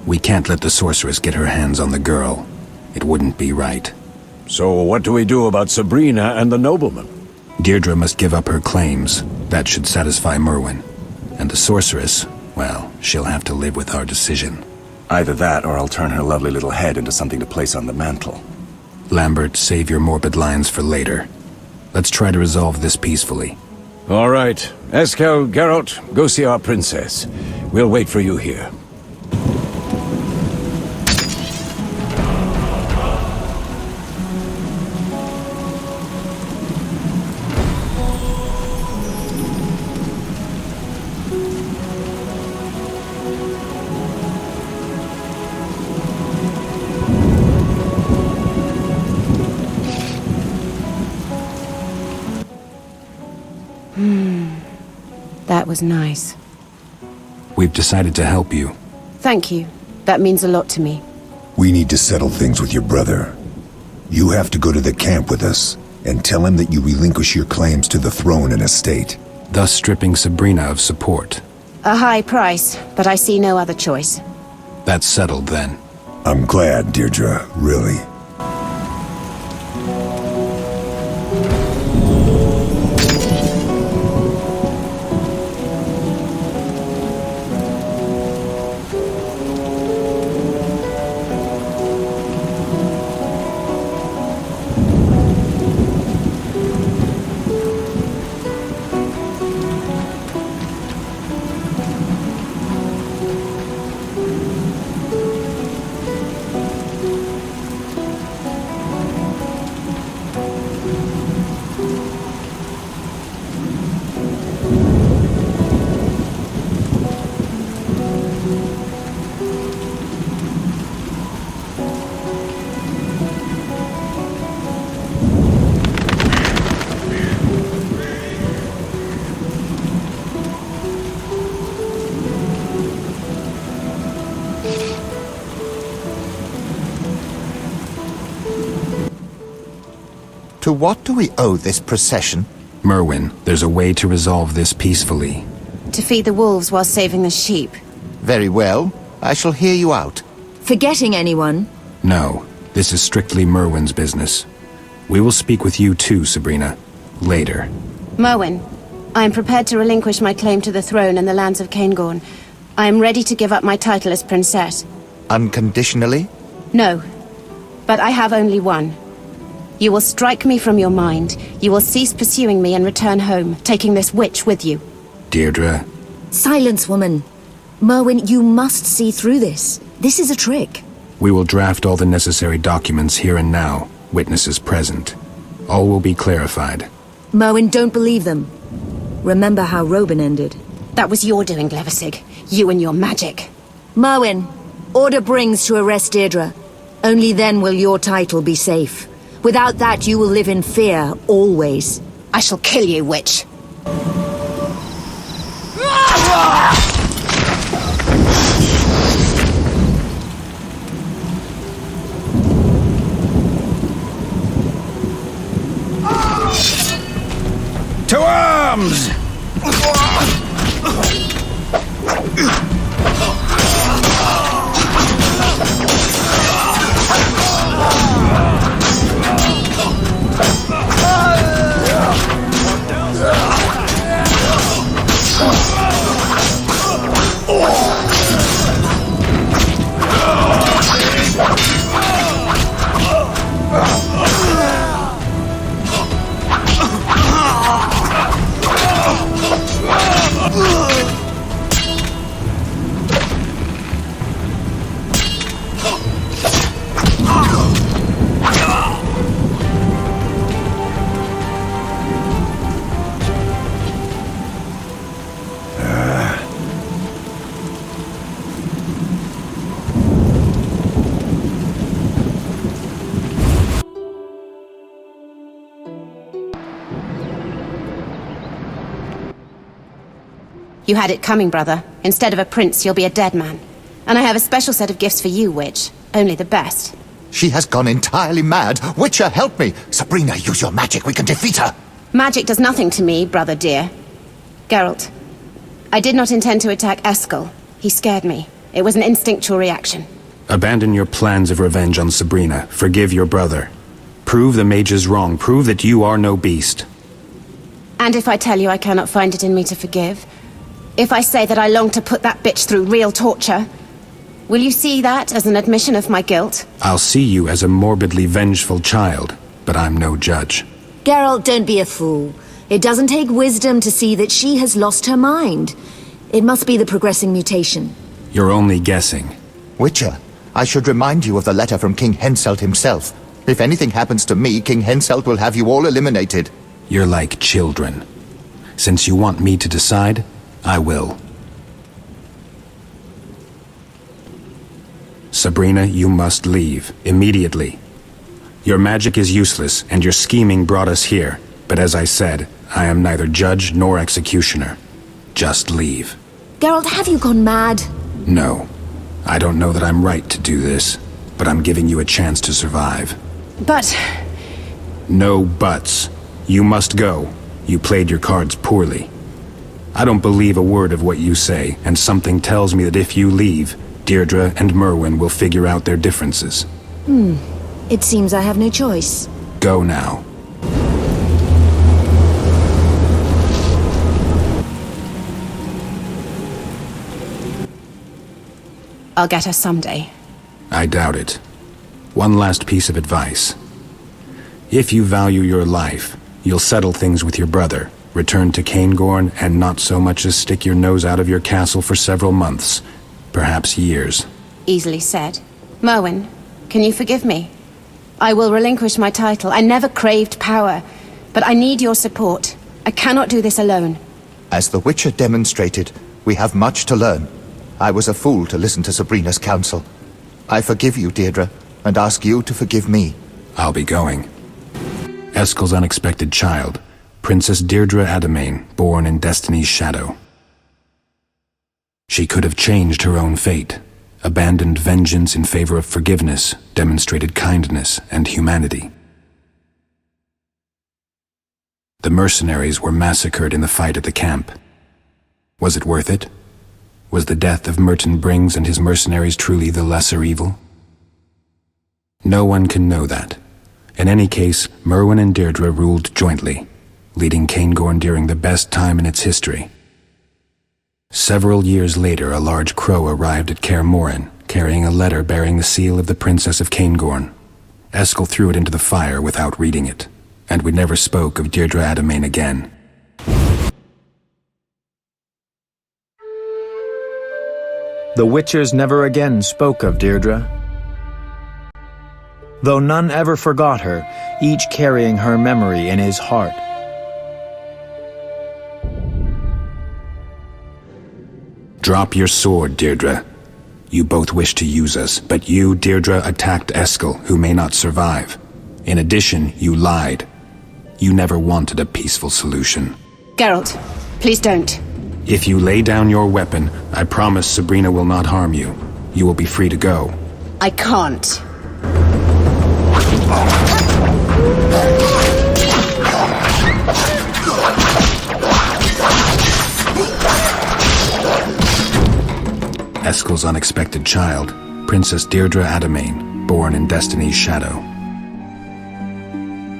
We can't let the sorceress get her hands on the girl. It wouldn't be right. So what do we do about Sabrina and the nobleman? Deidra must give up her claims. That should satisfy Merwin. And the sorceress, well, she'll have to live with our decision. Either that, or I'll turn her lovely little head into something to place on the mantle. Lambert, save your morbid lines for later. Let's try to resolve this peacefully. All right. Eskel, Geralt, go see our princess. We'll wait for you here. That was nice. We've decided to help you. Thank you. That means a lot to me. We need to settle things with your brother. You have to go to the camp with us and tell him that you relinquish your claims to the throne and estate. Thus stripping Sabrina of support. A high price, but I see no other choice. That's settled then. I'm glad, Deirdre, really. To what do we owe this procession? Merwin, there's a way to resolve this peacefully. To feed the wolves while saving the sheep. Very well. I shall hear you out. Forgetting anyone? No, this is strictly Merwin's business. We will speak with you too, Sabrina. Later. Merwin, I am prepared to relinquish my claim to the throne and the lands of Cairngorm. I am ready to give up my title as princess. Unconditionally? No, but I have only one. You will strike me from your mind. You will cease pursuing me and return home, taking this witch with you. Deirdre. Silence, woman. Merwin, you must see through this. This is a trick. We will draft all the necessary documents here and now, witnesses present. All will be clarified. Merwin, don't believe them. Remember how Robin ended. That was your doing, Glevisig. You and your magic. Merwin, order Brings to arrest Deirdre. Only then will your title be safe. Without that, you will live in fear, always. I shall kill you, witch. To arms! You had it coming, brother. Instead of a prince, you'll be a dead man. And I have a special set of gifts for you, witch. Only the best. She has gone entirely mad. Witcher, help me! Sabrina, use your magic. We can defeat her. Magic does nothing to me, brother dear. Geralt, I did not intend to attack Eskel. He scared me. It was an instinctual reaction. Abandon your plans of revenge on Sabrina. Forgive your brother. Prove the mages wrong. Prove that you are no beast. And if I tell you I cannot find it in me to forgive? If I say that I long to put that bitch through real torture? Will you see that as an admission of my guilt? I'll see you as a morbidly vengeful child, but I'm no judge. Geralt, don't be a fool. It doesn't take wisdom to see that she has lost her mind. It must be the progressing mutation. You're only guessing. Witcher, I should remind you of the letter from King Henselt himself. If anything happens to me, King Henselt will have you all eliminated. You're like children. Since you want me to decide, I will. Sabrina, you must leave, immediately. Your magic is useless, and your scheming brought us here. But as I said, I am neither judge nor executioner. Just leave. Geralt, have you gone mad? No. I don't know that I'm right to do this, but I'm giving you a chance to survive. But... No buts. You must go. You played your cards poorly. I don't believe a word of what you say, and something tells me that if you leave, Deidra and Morhen will figure out their differences. It seems I have no choice. Go now. I'll get her someday. I doubt it. One last piece of advice. If you value your life, you'll settle things with your brother, return to Caingorn, and not so much as stick your nose out of your castle for several months, perhaps years. Easily said. Morhen, can you forgive me? I will relinquish my title. I never craved power, but I need your support. I cannot do this alone. As the Witcher demonstrated, we have much to learn. I was a fool to listen to Sabrina's counsel. I forgive you, Deidre, and ask you to forgive me. I'll be going. Eskel's unexpected child, Princess Deidra Adamain, born in Destiny's shadow. She could have changed her own fate, abandoned vengeance in favor of forgiveness, demonstrated kindness and humanity. The mercenaries were massacred in the fight at the camp. Was it worth it? Was the death of Merton Brings and his mercenaries truly the lesser evil? No one can know that. In any case, Morhen and Deidra ruled jointly, leading Caingorn during the best time in its history. Several years later, a large crow arrived at Kaer Morhen, carrying a letter bearing the seal of the Princess of Caingorn. Eskel threw it into the fire without reading it, and we never spoke of Deidra Adamain again. The Witchers never again spoke of Deidra. Though none ever forgot her, each carrying her memory in his heart. Drop your sword, Deidra. You both wish to use us, but you, Deidra, attacked Eskel, who may not survive. In addition, you lied. You never wanted a peaceful solution. Geralt, please don't. If you lay down your weapon, I promise Sabrina will not harm you. You will be free to go. I can't. Eskel's unexpected child, Princess Deidra Adamain, born in Destiny's shadow.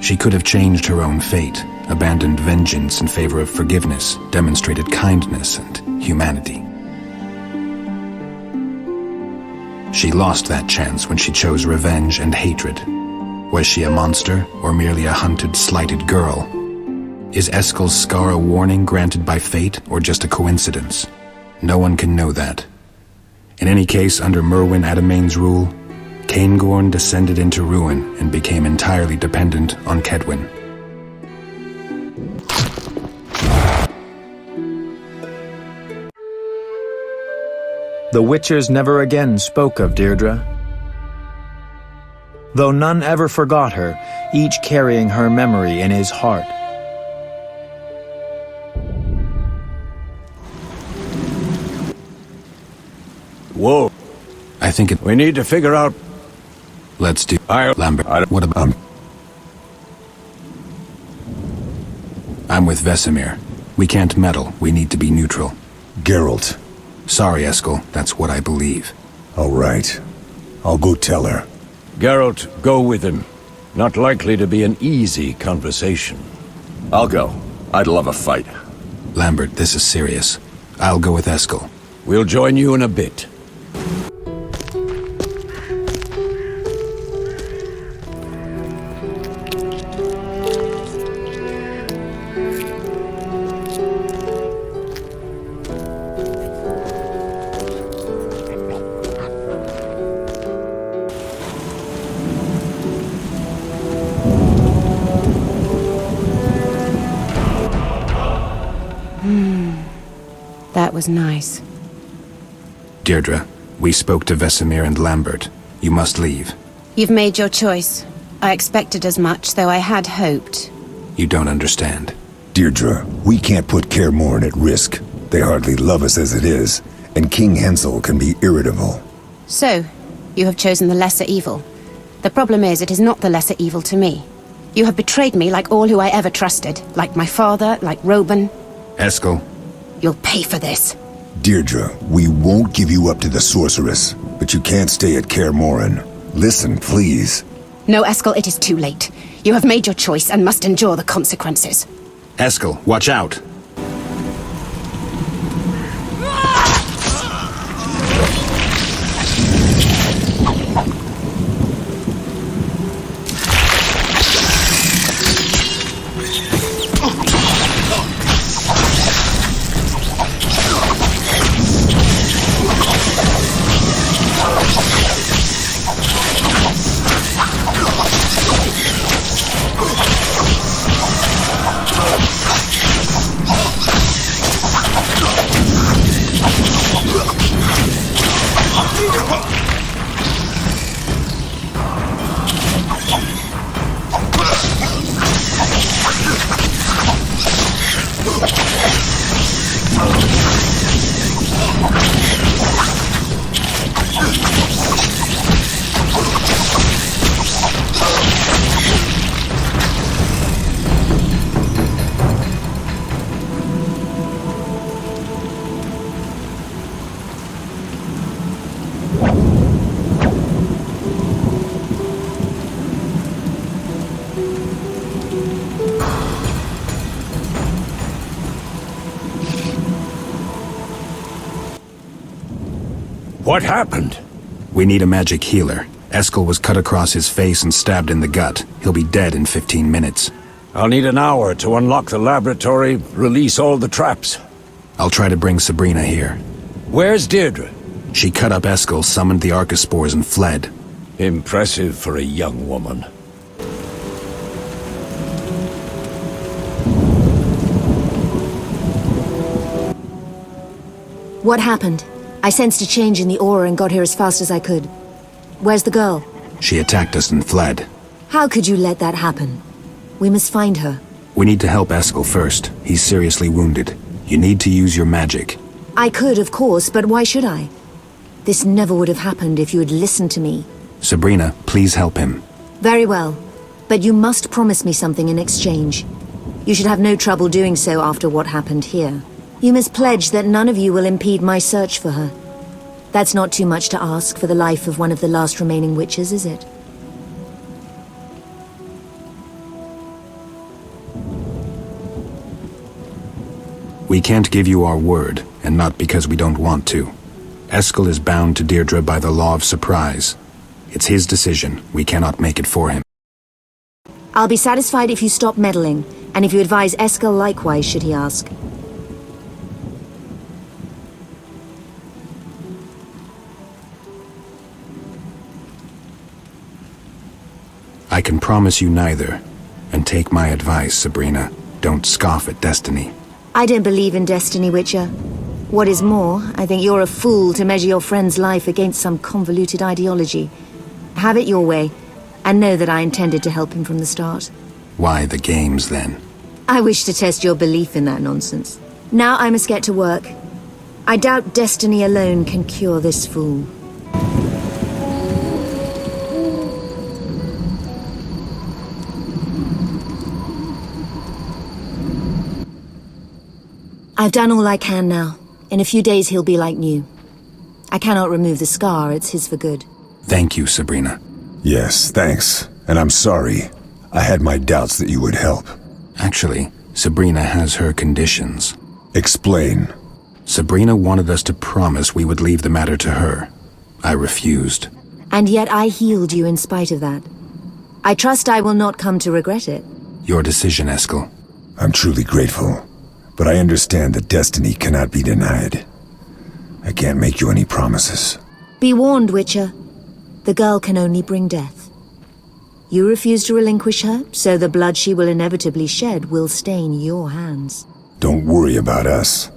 She could have changed her own fate, abandoned vengeance in favor of forgiveness, demonstrated kindness and humanity. She lost that chance when she chose revenge and hatred. Was she a monster, or merely a hunted, slighted girl? Is Eskel's scar a warning granted by fate, or just a coincidence? No one can know that. In any case, under Morhen Adamain's rule, Caingorn descended into ruin and became entirely dependent on Kedwin. The Witchers never again spoke of Deidra. Though none ever forgot her, each carrying her memory in his heart. Whoa. I think it... We need to figure out... Let's do... Lambert, what about... I'm with Vesemir. We can't meddle. We need to be neutral. Geralt. Sorry, Eskel. That's what I believe. All right. I'll go tell her. Geralt, go with him. Not likely to be an easy conversation. I'll go. I'd love a fight. Lambert, this is serious. I'll go with Eskel. We'll join you in a bit. That was nice. Deirdre, we spoke to Vesemir and Lambert. You must leave. You've made your choice. I expected as much, though I had hoped. You don't understand. Deirdre, we can't put Kaer Morhen at risk. They hardly love us as it is, and King Hensel can be irritable. So, you have chosen the lesser evil. The problem is, it is not the lesser evil to me. You have betrayed me like all who I ever trusted. Like my father, like Robin. Eskel. You'll pay for this. Deirdre, we won't give you up to the sorceress, but you can't stay at Kaer Morhen. Listen, please. No, Eskel, it is too late. You have made your choice and must endure the consequences. Eskel, watch out! What happened? We need a magic healer. Eskel was cut across his face and stabbed in the gut. He'll be dead in 15 minutes. I'll need an hour to unlock the laboratory, release all the traps. I'll try to bring Sabrina here. Where's Deidre? She cut up Eskel, summoned the Archospores, and fled. Impressive for a young woman. What happened? I sensed a change in the aura and got here as fast as I could. Where's the girl? She attacked us and fled. How could you let that happen? We must find her. We need to help Eskel first. He's seriously wounded. You need to use your magic. I could, of course, but why should I? This never would have happened if you had listened to me. Sabrina, please help him. Very well. But you must promise me something in exchange. You should have no trouble doing so after what happened here. You must pledge that none of you will impede my search for her. That's not too much to ask for the life of one of the last remaining witches, is it? We can't give you our word, and not because we don't want to. Eskel is bound to Deirdre by the law of surprise. It's his decision. We cannot make it for him. I'll be satisfied if you stop meddling, and if you advise Eskel likewise, should he ask. I can promise you neither. And take my advice, Sabrina. Don't scoff at destiny. I don't believe in destiny, Witcher. What is more, I think you're a fool to measure your friend's life against some convoluted ideology. Have it your way, and know that I intended to help him from the start. Why the games, then? I wish to test your belief in that nonsense. Now I must get to work. I doubt destiny alone can cure this fool. I've done all I can now. In a few days he'll be like new. I cannot remove the scar, it's his for good. Thank you, Sabrina. Yes, thanks. And I'm sorry. I had my doubts that you would help. Actually, Sabrina has her conditions. Explain. Sabrina wanted us to promise we would leave the matter to her. I refused. And yet I healed you in spite of that. I trust I will not come to regret it. Your decision, Eskel. I'm truly grateful, but I understand that destiny cannot be denied. I can't make you any promises. Be warned, Witcher. The girl can only bring death. You refuse to relinquish her, so the blood she will inevitably shed will stain your hands. Don't worry about us.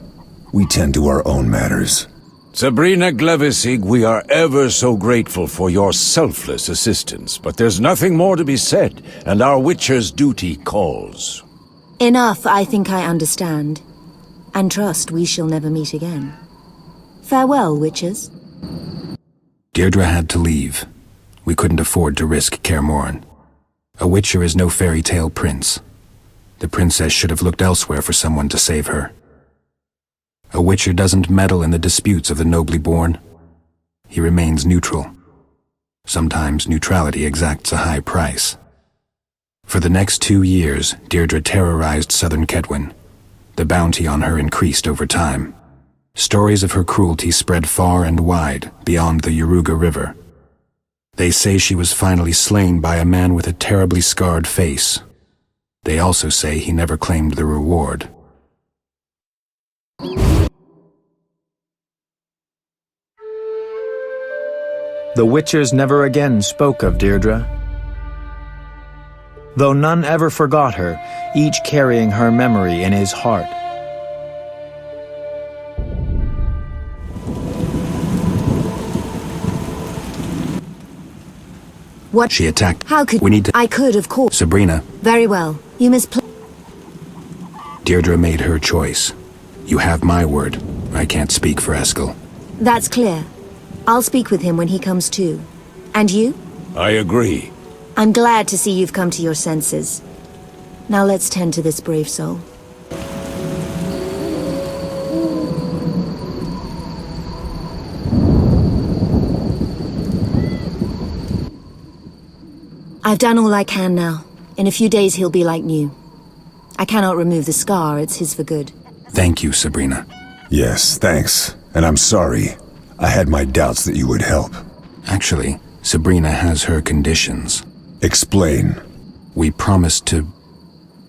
We tend to our own matters. Sabrina Glevisig, we are ever so grateful for your selfless assistance, but there's nothing more to be said, and our Witcher's duty calls. Enough, I think I understand. And trust we shall never meet again. Farewell, Witchers. Deirdre had to leave. We couldn't afford to risk Khar Morhen. A Witcher is no fairy tale prince. The princess should have looked elsewhere for someone to save her. A Witcher doesn't meddle in the disputes of the nobly born. He remains neutral. Sometimes neutrality exacts a high price. For the next 2 years, Deirdre terrorized southern Kedwen. The bounty on her increased over time. Stories of her cruelty spread far and wide, beyond the Yaruga River. They say she was finally slain by a man with a terribly scarred face. They also say he never claimed the reward. The Witchers never again spoke of Deirdre. Though none ever forgot her, each carrying her memory in his heart. What? She attacked. How could... We need to... I could, of course. Sabrina. Very well. You misplaced... Deirdre made her choice. You have my word. I can't speak for Eskel. That's clear. I'll speak with him when he comes to. And you? I agree. I'm glad to see you've come to your senses. Now let's tend to this brave soul. I've done all I can now. In a few days he'll be like new. I cannot remove the scar, it's his for good. Thank you, Sabrina. Yes, thanks. And I'm sorry. I had my doubts that you would help. Actually, Sabrina has her conditions. Explain. We promised to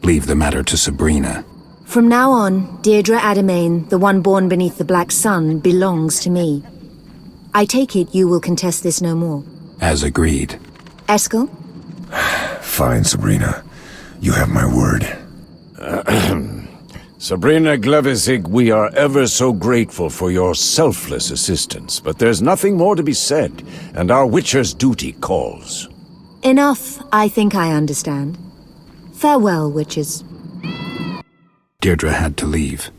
leave the matter to Sabrina. From now on, Deirdre Adamain, the one born beneath the Black Sun, belongs to me. I take it you will contest this no more. As agreed. Eskel? Fine, Sabrina. You have my word. Sabrina Glevisig, we are ever so grateful for your selfless assistance, but there's nothing more to be said, and our Witcher's duty calls. Enough, I think I understand. Farewell, Witches. Deirdre had to leave.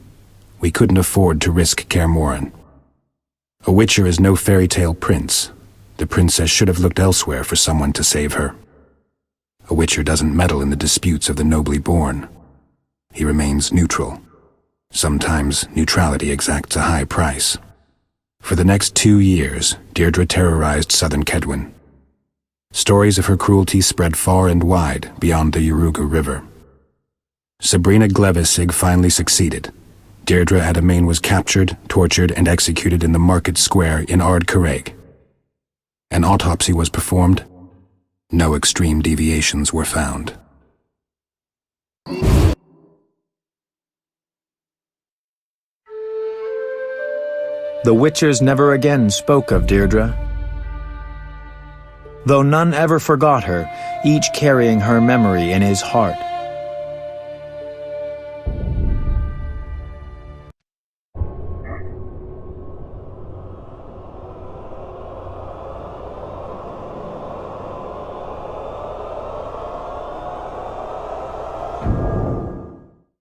We couldn't afford to risk Khar Morhen. A Witcher is no fairy tale prince. The princess should have looked elsewhere for someone to save her. A Witcher doesn't meddle in the disputes of the nobly born. He remains neutral. Sometimes neutrality exacts a high price. For the next 2 years, Deirdre terrorized southern Kedwen. Stories of her cruelty spread far and wide beyond the Yaruga River. Sabrina Glevisig finally succeeded. Deirdre Adamain was captured, tortured, and executed in the market square in Ard Kareg. An autopsy was performed. No extreme deviations were found. The Witchers never again spoke of Deirdre. Though none ever forgot her, each carrying her memory in his heart.